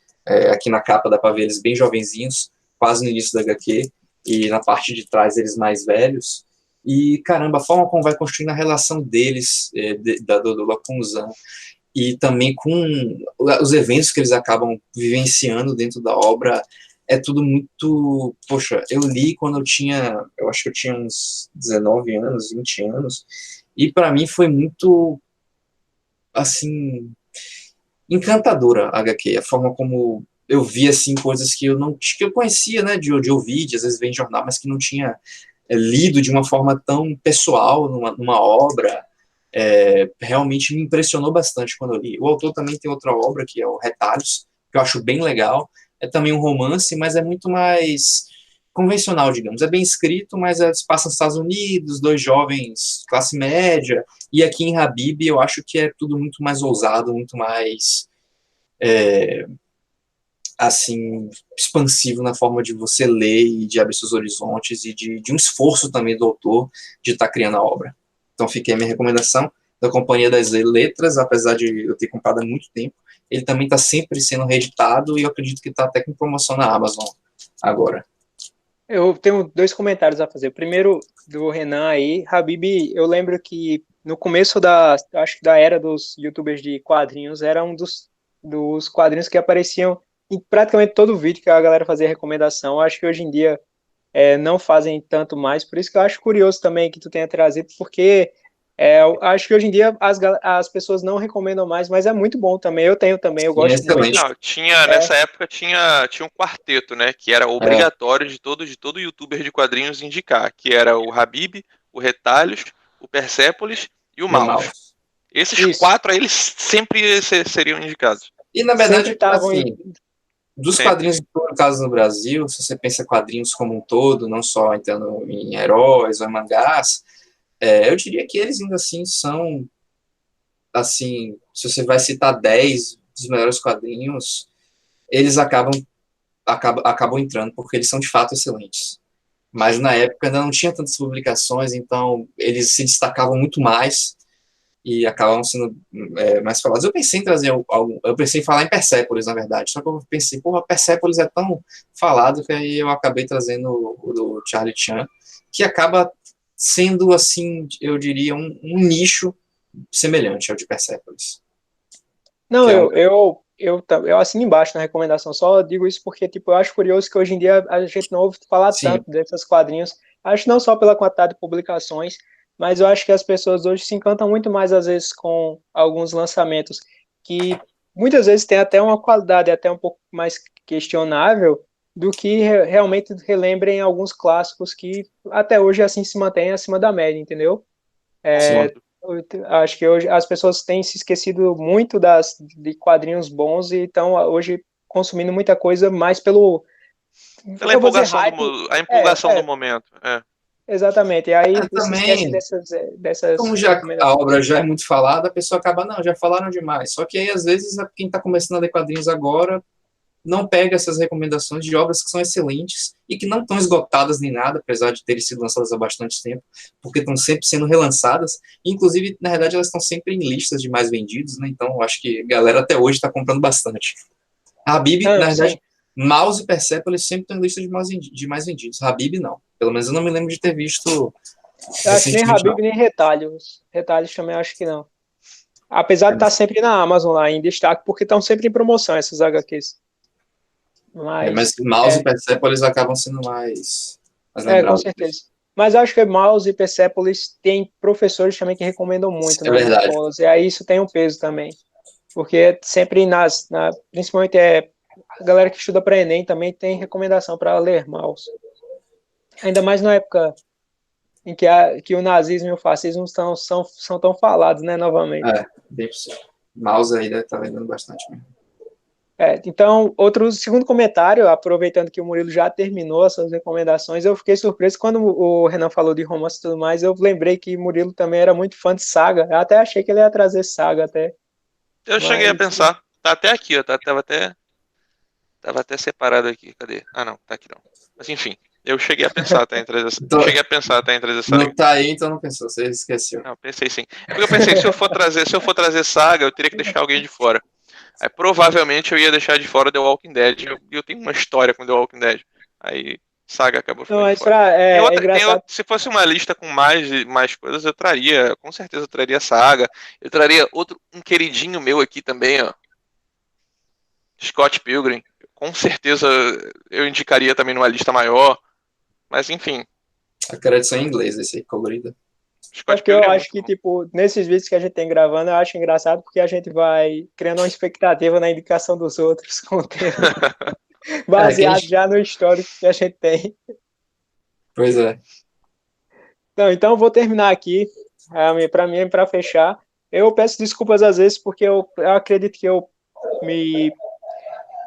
Aqui na capa dá para ver eles bem jovenzinhos, quase no início da HQ, e na parte de trás eles mais velhos. E, caramba, a forma como vai construindo a relação deles, da Dodula com o Zan, e também com os eventos que eles acabam vivenciando dentro da obra, é tudo muito... Poxa, eu li quando eu acho que eu tinha uns 19 anos, 20 anos, e para mim foi muito, assim, encantadora a HQ, a forma como eu vi, assim, coisas que que eu conhecia, né, de ouvir, às vezes vem em jornal, mas que não tinha lido de uma forma tão pessoal numa obra. Realmente me impressionou bastante quando eu li. O autor também tem outra obra, que é o Retalhos, que eu acho bem legal. É também um romance, mas é muito mais convencional, digamos. É bem escrito, mas se passa nos Estados Unidos, dois jovens, classe média, e aqui em Habib eu acho que é tudo muito mais ousado, muito mais assim, expansivo na forma de você ler e de abrir seus horizontes e de um esforço também do autor de estar criando a obra. Então fica a minha recomendação da Companhia das Letras, apesar de eu ter comprado há muito tempo, ele também está sempre sendo reeditado e eu acredito que está até com promoção na Amazon agora. Eu tenho dois comentários a fazer. O primeiro, do Renan aí. Habib, eu lembro que no começo acho que da era dos youtubers de quadrinhos, era um dos quadrinhos que apareciam em praticamente todo vídeo que a galera fazia recomendação. Eu acho que hoje em dia não fazem tanto mais, por isso que eu acho curioso também que tu tenha trazido, porque eu acho que hoje em dia as pessoas não recomendam mais, mas é muito bom também. Eu tenho também, eu Sim, é gosto muito. excelente. Não, nessa época tinha um quarteto, né? Que era obrigatório de todo youtuber de quadrinhos indicar, que era o Habib, o Retalhos, o Persepolis e o Maus. Esses Isso. 4 aí, eles sempre seriam indicados. E na verdade, Sempre estavam assim, dos quadrinhos publicados no Brasil, se você pensa quadrinhos como um todo, não só entrando em heróis ou em mangás, eu diria que eles ainda assim são, assim, se você vai citar 10, dos melhores quadrinhos, eles acabam entrando, porque eles são de fato excelentes. Mas na época ainda não tinha tantas publicações, então eles se destacavam muito mais e acabavam sendo mais falados. Eu pensei em trazer algo, eu pensei em falar em Persepolis, na verdade, só que eu pensei, porra, Persepolis é tão falado que aí eu acabei trazendo o do Charlie Chan, que acaba sendo, assim, eu diria, um nicho semelhante ao de Persepolis. Não, Que é eu assino embaixo na recomendação, só digo isso porque, tipo, eu acho curioso que hoje em dia a gente não ouve falar sim, tanto desses quadrinhos, acho não só pela quantidade de publicações, mas eu acho que as pessoas hoje se encantam muito mais, às vezes, com alguns lançamentos que muitas vezes têm até uma qualidade até um pouco mais questionável do que realmente relembrem alguns clássicos que até hoje, assim, se mantêm acima da média, entendeu? sim. Acho que hoje as pessoas têm se esquecido muito de quadrinhos bons e estão hoje consumindo muita coisa mais pelo, Pela eu vou dizer empolgação hype. a empolgação do É, momento. É. exatamente. E aí se esquece Também, dessas como já a recomendações. obra já é muito falada, a pessoa acaba, não, já falaram demais. Só que aí, às vezes, quem está começando a ler quadrinhos agora não pega essas recomendações de obras que são excelentes e que não estão esgotadas nem nada, apesar de terem sido lançadas há bastante tempo, porque estão sempre sendo relançadas. Inclusive, na verdade, elas estão sempre em listas de mais vendidos, né? Então, eu acho que a galera até hoje está comprando bastante. A Habib, na Não, sim. verdade, Mouse e Persepolis sempre estão em lista de mais vendidos. Habib, não. Pelo menos eu não me lembro de ter visto Eu acho que nem recentemente, não. Habib nem Retalhos. Retalhos também acho que não. Apesar de É, estar sempre na Amazon lá em destaque, porque estão sempre em promoção essas HQs. mas Mas Mouse e Persepolis acabam sendo mais com lembrados. certeza. Mas acho que Mouse e Persepolis tem professores também que recomendam muito É nas verdade. escolas, e aí isso tem um peso também. Porque sempre principalmente a galera que estuda para Enem também tem recomendação para ler Mouse. Ainda mais na época em que o nazismo e o fascismo são tão falados, né, novamente. Bem possível. Mouse aí deve estar vendendo bastante mesmo. Então, segundo comentário, aproveitando que o Murilo já terminou as suas recomendações, eu fiquei surpreso quando o Renan falou de romance e tudo mais, eu lembrei que Murilo também era muito fã de Saga, eu até achei que ele ia trazer Saga até, Eu cheguei a mas pensar. Tá até aqui, ó. Tava até separado aqui. Cadê? Ah, não, tá aqui não. Mas enfim, eu cheguei a pensar até em trazer essa. Então, Cheguei a pensar até em trazer essa não liga. tá aí, então não pensou. Você esqueceu. Não, pensei sim. É porque eu pensei que se eu for trazer saga, eu teria que deixar alguém de fora. Aí provavelmente eu ia deixar de fora The Walking Dead. E eu tenho uma história com The Walking Dead. Aí saga acabou não, ficando de mas fora. é engraçado. Se fosse uma lista com mais coisas, eu traria. Com certeza eu traria saga. Eu traria um queridinho meu aqui também, ó. Scott Pilgrim. Com certeza eu indicaria também numa lista maior. Mas enfim, A cara de em inglês, esse colorido. É Scott porque eu Pilgrim é acho muito que, bom. tipo, nesses vídeos que a gente tem gravando, eu acho engraçado porque a gente vai criando uma expectativa na indicação dos outros com o tempo, Quem... baseado já no histórico que a gente tem. Pois é. Não, então eu vou terminar aqui, para mim, para fechar. Eu peço desculpas às vezes porque eu acredito que eu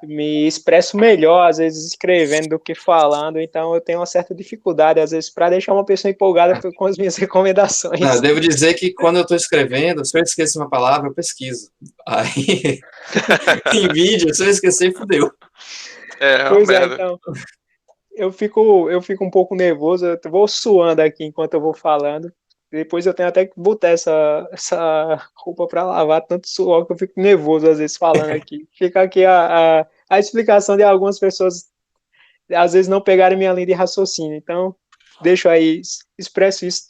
me expresso melhor, às vezes, escrevendo do que falando, então eu tenho uma certa dificuldade, às vezes, para deixar uma pessoa empolgada com as minhas Não, eu recomendações. devo dizer que quando eu estou escrevendo, se eu esqueço uma palavra, eu pesquiso. Aí, em vídeo, se eu esquecer, fudeu. É uma Pois é, merda. então, eu fico um pouco nervoso, eu vou suando aqui enquanto eu vou falando. Depois eu tenho até que botar essa roupa para lavar, tanto suor que eu fico nervoso às vezes falando aqui. Fica aqui a explicação de algumas pessoas às vezes não pegarem minha linha de raciocínio. Então, deixo aí, expresso isso.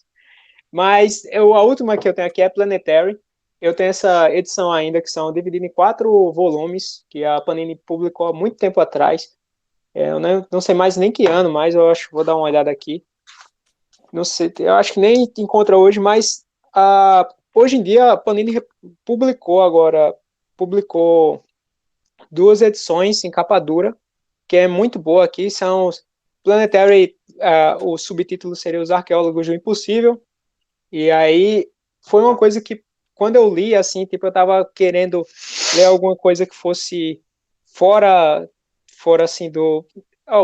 Mas a última que eu tenho aqui é Planetary. Eu tenho essa edição ainda, que são divididas em 4 volumes, que a Panini publicou há muito tempo atrás. Eu não sei mais nem que ano, mas eu acho, vou dar uma olhada aqui. Não sei, eu acho que nem encontra hoje, mas hoje em dia a Panini publicou 2 edições em capa dura, que é muito boa aqui, são Planetary, o subtítulo seria Os Arqueólogos do Impossível, e aí foi uma coisa que, quando eu li, assim, tipo, eu tava querendo ler alguma coisa que fosse fora, fora assim,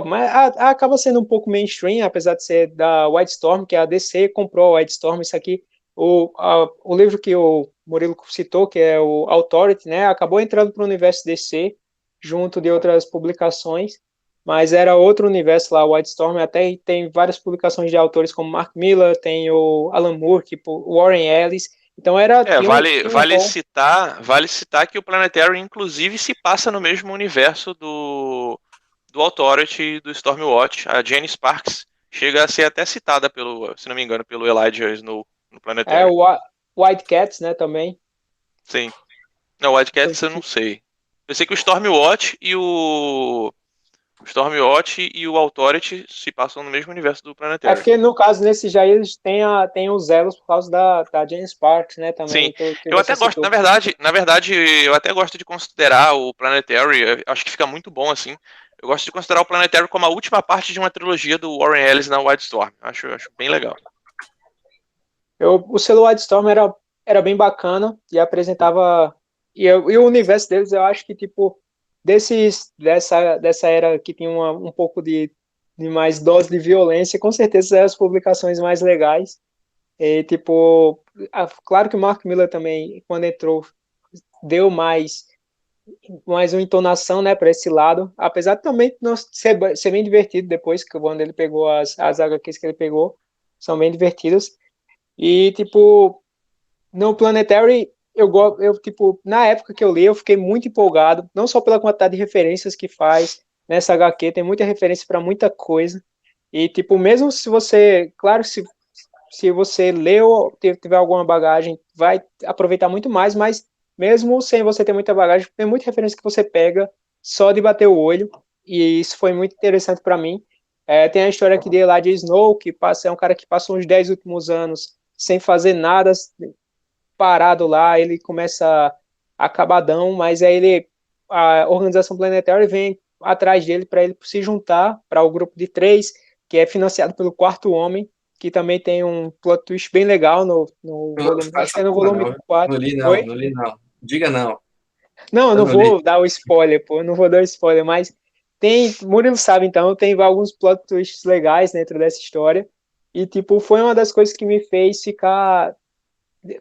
mas acaba sendo um pouco mainstream, apesar de ser da Wildstorm, que a DC comprou a Wildstorm, isso aqui O livro que o Murilo citou, que é o Authority, né, acabou entrando para o universo DC, junto de outras publicações, mas era outro universo lá, o Wildstorm, até tem várias publicações de autores como Mark Millar, tem o Alan Moore, o Warren Ellis, então tinha um rol. Vale citar que o Planetary, inclusive, se passa no mesmo universo do Authority e do Stormwatch. A Jane Sparks chega a ser até citada se não me engano, pelo Elijah Snow no Planetary. O White Cats, né, também. Sim. Não, o White Cats eu não sei. Eu sei que o Stormwatch e o Authority se passam no mesmo universo do Planetary. Porque, no caso, nesse já eles têm os elos por causa da Jane Sparks, né, também. Sim, eu até gosto, na verdade, eu até gosto de considerar o Planetary, acho que fica muito bom assim. Eu gosto de considerar o Planetary como a última parte de uma trilogia do Warren Ellis na Wildstorm. Acho bem legal. O selo Wildstorm era bem bacana e apresentava. E o universo deles, eu acho que, tipo, dessa era que tinha um pouco de mais dose de violência, com certeza eram as publicações mais legais. E, tipo, claro que o Mark Millar também, quando entrou, deu mais uma entonação, né, para esse lado, apesar de também não ser bem divertido depois, que quando ele pegou as HQs que ele pegou, são bem divertidas. E, tipo, no Planetary, tipo, na época que eu li, eu fiquei muito empolgado, não só pela quantidade de referências que faz nessa HQ, tem muita referência para muita coisa. E, tipo, mesmo se você, claro, se você leu, tiver alguma bagagem, vai aproveitar muito mais, mas mesmo sem você ter muita bagagem, tem muita referência que você pega só de bater o olho, e isso foi muito interessante para mim. Tem a história aqui de Elijah Snow, que é um cara que passou uns 10 últimos anos sem fazer nada, parado lá, ele começa acabadão, mas aí a organização planetária vem atrás dele para ele se juntar para o grupo de 3, que é financiado pelo Quarto Homem, que também tem um plot twist bem legal no volume, acho que é no volume 4. Não li não, não li não. Diga não. Não, eu não vou dar o spoiler, pô, não vou dar o spoiler, mas Murilo sabe então, tem alguns plot twists legais dentro dessa história, e tipo, foi uma das coisas que me fez ficar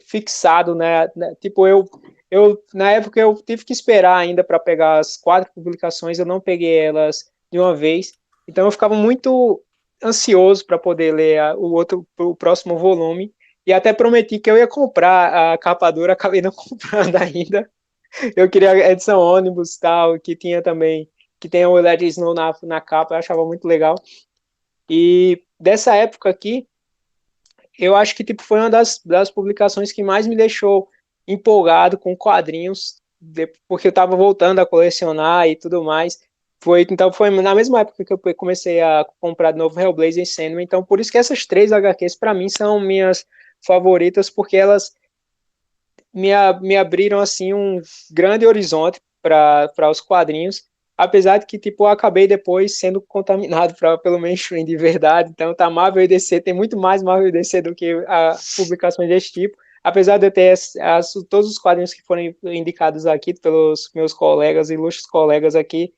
fixado, né? Tipo, na época eu tive que esperar ainda para pegar as 4 publicações, eu não peguei elas de uma vez, então eu ficava muito ansioso para poder ler o próximo volume, e até prometi que eu ia comprar a capa dura, acabei não comprando ainda. Eu queria a edição ônibus tal, que tinha também, que tem o Elijah Snow na capa, eu achava muito legal. E dessa época aqui, eu acho que tipo, foi uma das publicações que mais me deixou empolgado com quadrinhos, porque eu estava voltando a colecionar e tudo mais. Então foi na mesma época que eu comecei a comprar de novo Hellblazer e Sandman. Então por isso que essas 3 HQs para mim são minhas favoritas, porque elas me abriram assim um grande horizonte para os quadrinhos, apesar de que tipo eu acabei depois sendo contaminado pelo mainstream de verdade. Então tá, Marvel e DC tem muito mais Marvel e DC do que publicações desse tipo, apesar de eu ter todos os quadrinhos que foram indicados aqui pelos meus colegas, ilustres colegas aqui,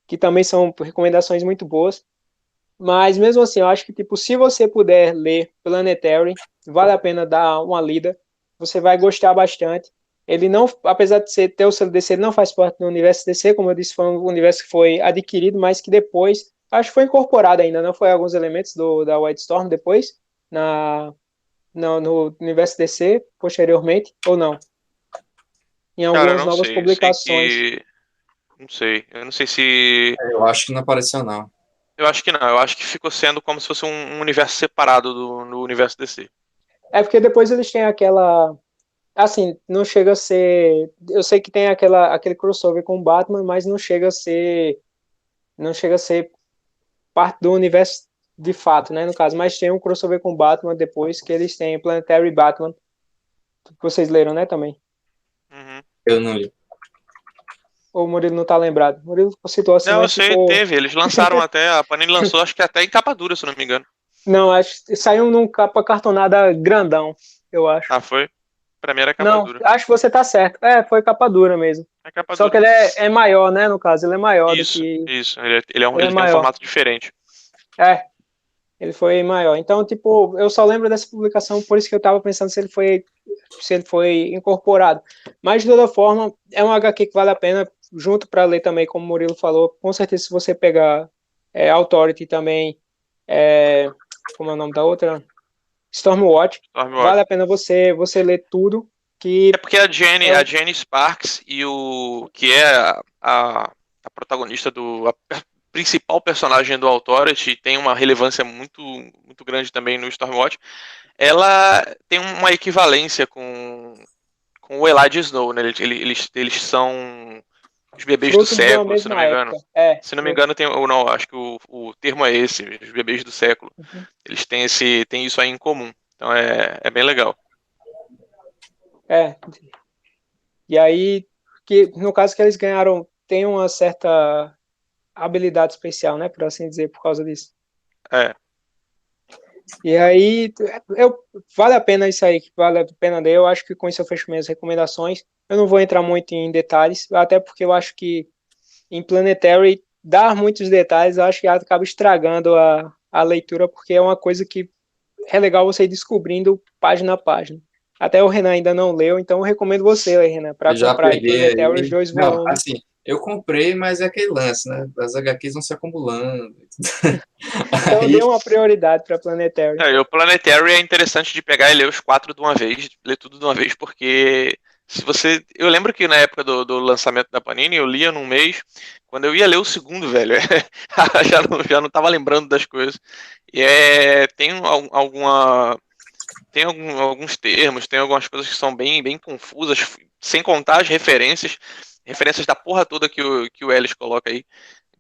que também são recomendações muito boas. Mas mesmo assim, eu acho que tipo, se você puder ler Planetary, vale a pena dar uma lida, você vai gostar bastante. Ele não, apesar de ter o selo DC, ele não faz parte do universo DC, como eu disse, foi um universo que foi adquirido, mas que depois, acho que foi incorporado ainda, não foi alguns elementos da Wildstorm depois, no universo DC, posteriormente, ou não? Em algumas novas publicações. Não sei, eu não sei se... Eu acho que não apareceu não. Eu acho que não, eu acho que ficou sendo como se fosse um universo separado do universo DC. É porque depois eles têm aquela... Assim, não chega a ser... Eu sei que tem aquele crossover com o Batman, mas não chega a ser parte do universo de fato, né, no caso. Mas tem um crossover com o Batman depois, que eles têm Planetary Batman, que vocês leram, né, também. Uhum. Eu não li. Ou o Murilo não tá lembrado? O Murilo citou assim, não, mas eu sei, teve. Eles lançaram até, a Panini lançou, acho que até em capa dura, se não me engano. Não, acho que saiu num capa cartonada grandão, eu acho. Ah, foi? Pra mim era capa não, dura. Acho que você tá certo. Foi capa dura mesmo. É capa Só dura. que ele é maior, né, no caso. Ele é maior isso, do que... Isso, ele tem um formato diferente. Ele foi maior. Então, tipo, eu só lembro dessa publicação, por isso que eu tava pensando se ele foi incorporado. Mas, de toda forma, é um HQ que vale a pena, junto para ler também, como o Murilo falou. Com certeza, se você pegar Authority também, como é o nome da outra? Stormwatch, Stormwatch. vale a pena você ler tudo. Que É porque a Jenny Sparks e o que é a protagonista a principal personagem do Authority tem uma relevância muito, muito grande também no Stormwatch. Ela tem uma equivalência com o Elijah Snow, né? Eles são os bebês do fruto de uma século, se não mesma me engano. época. Se não me engano, tem, ou não, acho que o termo é esse, os bebês do século. Uhum. Eles têm isso aí em comum. Então é bem legal. E aí, que no caso que eles ganharam, tem uma certa habilidade especial, né, por assim dizer, por causa disso. É. E aí, vale a pena isso aí, vale a pena ler. Eu acho que com isso eu fecho minhas recomendações. Eu não vou entrar muito em detalhes, até porque eu acho que em Planetary, dar muitos detalhes, eu acho que acaba estragando a leitura, porque é uma coisa que é legal você ir descobrindo página a página. Até o Renan ainda não leu, então eu recomendo você, Renan, para Eu já comprar em peguei Planetary os aí. 2 Não, volumes. assim, eu comprei, mas é aquele lance, né? As HQs vão se acumulando. Então Aí, dê uma prioridade para Planetary. E o Planetary é interessante de pegar e ler os 4 de uma vez, ler tudo de uma vez, porque se você. Eu lembro que na época do lançamento da Panini, eu lia num mês. Quando eu ia ler o segundo, velho, já não tava lembrando das coisas. E tem alguma. Tem alguns termos, tem algumas coisas que são bem, bem confusas, sem contar as referências da porra toda que o Ellis coloca aí.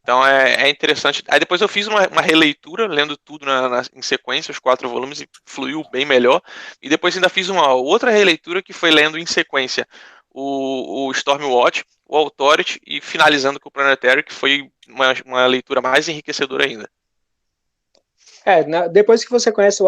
Então é interessante. Aí depois eu fiz uma releitura, lendo tudo em sequência, os 4 volumes, e fluiu bem melhor. E depois ainda fiz uma outra releitura que foi lendo em sequência o Stormwatch, o Authority e finalizando com o Planetary, que foi uma leitura mais enriquecedora ainda. Depois que você conhece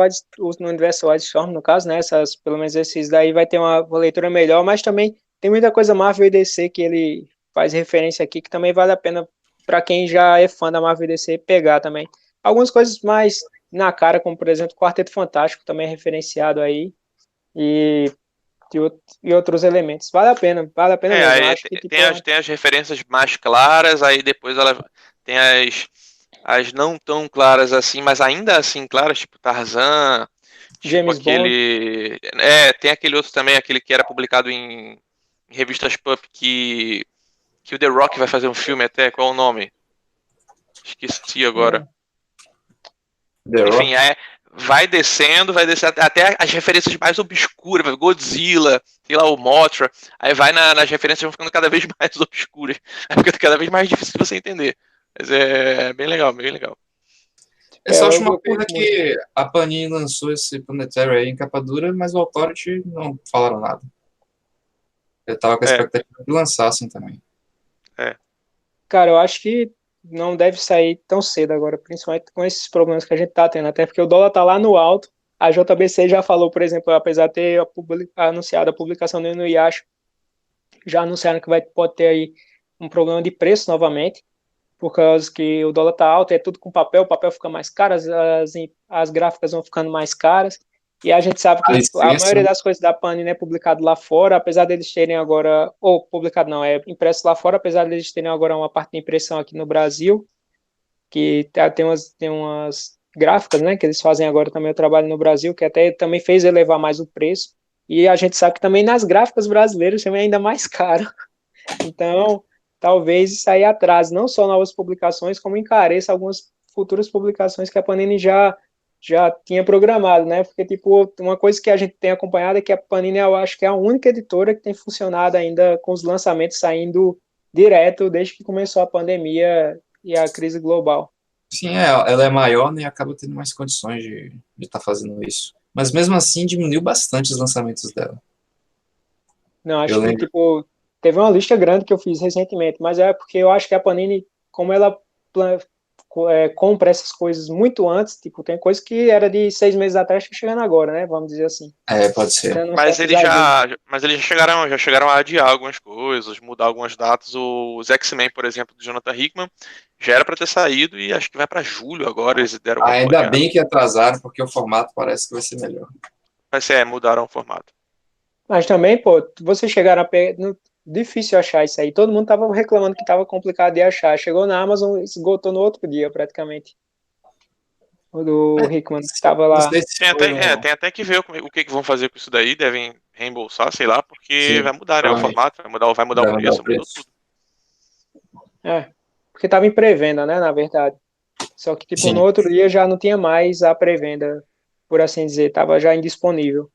no universo Wildstorm, no caso, né, pelo menos esses daí vai ter uma leitura melhor, mas também tem muita coisa Marvel e DC que ele faz referência aqui, que também vale a pena para quem já é fã da Marvel e DC pegar também. Algumas coisas mais na cara, como por exemplo Quarteto Fantástico, também é referenciado aí, e, e outros elementos. Vale a pena mesmo. Eu Aí acho que tem tipo, as referências mais claras, aí depois ela tem as não tão claras assim, mas ainda assim claras, tipo Tarzan, tipo James Bond, aquele. Tem aquele outro também, aquele que era publicado em revistas Pulp, que o The Rock vai fazer um filme até, qual é o nome? Esqueci agora. The Enfim, Rock. vai descendo até as referências mais obscuras, Godzilla, sei lá, o Mothra, aí vai nas referências vão ficando cada vez mais obscuras, aí fica cada vez mais difícil de você entender. Mas é bem legal, bem legal. Eu só acho uma eu pena curto muito. que a Panini lançou esse Planetary aí em capa dura, mas o Authority não falaram nada. Eu tava com a É, expectativa de lançassem também. é. Cara, eu acho que não deve sair tão cedo agora, principalmente com esses problemas que a gente tá tendo, até porque o dólar tá lá no alto. A JBC já falou, por exemplo, apesar de ter anunciado a publicação do Inuyasha, já anunciaram que pode ter aí um problema de preço novamente, por causa que o dólar tá alto, é tudo com papel, o papel fica mais caro, as gráficas vão ficando mais caras, e a gente sabe A que a licença, maioria das coisas da Panini é publicado lá fora, apesar deles terem agora, ou publicado não, é impresso lá fora, apesar deles terem agora uma parte de impressão aqui no Brasil, que tem umas gráficas, né, que eles fazem agora também o trabalho no Brasil, que até também fez elevar mais o preço, e a gente sabe que também nas gráficas brasileiras também é ainda mais caro. Então, talvez isso aí atrase não só novas publicações, como encareça algumas futuras publicações que a Panini já tinha programado, né? Porque, tipo, uma coisa que a gente tem acompanhado é que a Panini, eu acho que é a única editora que tem funcionado ainda com os lançamentos saindo direto desde que começou a pandemia e a crise global. sim, ela é maior, né, e acaba tendo mais condições de estar fazendo isso. Mas mesmo assim, diminuiu bastante os lançamentos dela. Não, Eu acho que, lembro. tipo, teve uma lista grande que eu fiz recentemente, mas é porque eu acho que a Panini, como ela compra essas coisas muito antes, tipo, tem coisa que era de 6 meses atrás que tá chegando agora, né? Vamos dizer assim. Pode ser. Dando um Mas certo eles exagero. já chegaram a adiar algumas coisas, mudar algumas datas. Os X-Men, por exemplo, do Jonathan Hickman, já era pra ter saído e acho que vai pra julho agora, eles deram uma Ainda adiada. bem que atrasaram, porque o formato parece que vai ser melhor. Vai ser, mudaram o formato. Mas também, pô, vocês chegaram a pegar. Difícil achar isso aí. Todo mundo tava reclamando que tava complicado de achar. Chegou na Amazon, esgotou no outro dia, praticamente. O do Hickman tava Não lá. sei se foi no... Tem até que ver o que vão fazer com isso daí, devem reembolsar, sei lá, porque Sim, vai mudar, né, o provavelmente formato, vai mudar o vai mudar o preço, mudou preço. tudo. Porque tava em pré-venda, né, na verdade. Só que, tipo, no Sim. outro dia já não tinha mais a pré-venda, por assim dizer. Tava já indisponível.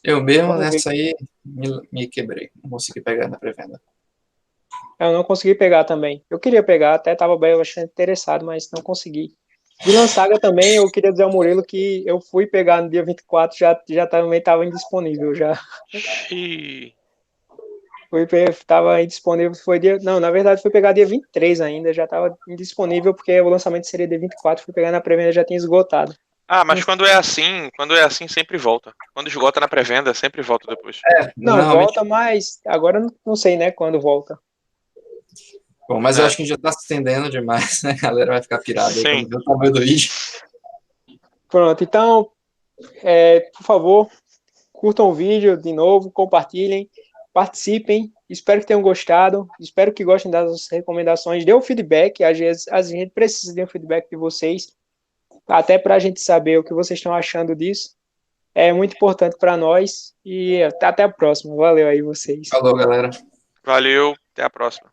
Eu mesmo Vamos ver. nessa aí me quebrei. Não consegui pegar na pré-venda. Eu não consegui pegar também. Eu queria pegar, até tava bastante interessado, mas não consegui. Vinland Saga também, eu queria dizer ao Murilo que eu fui pegar no dia 24, já também estava indisponível, já. Xiii. Tava indisponível, foi dia... Não, na verdade foi pegar dia 23 ainda, já estava indisponível, porque o lançamento seria dia 24, fui pegar na pré-venda, já tinha esgotado. Ah, mas quando é assim sempre volta. Quando esgota na pré-venda, sempre volta depois. Não, Normalmente. volta, mas agora não sei, né, quando volta. Bom, mas eu É, acho que já tá se estendendo demais, né? A galera vai ficar pirada aí sim. quando ver o tamanho do vídeo. Pronto, então, por favor, curtam o vídeo de novo, compartilhem, participem. Espero que tenham gostado. Espero que gostem das recomendações. Dê um feedback. Às vezes a gente precisa de um feedback de vocês, até para a gente saber o que vocês estão achando disso. É muito importante para nós. E até a próxima. Valeu aí vocês. Falou, galera. Valeu, até a próxima.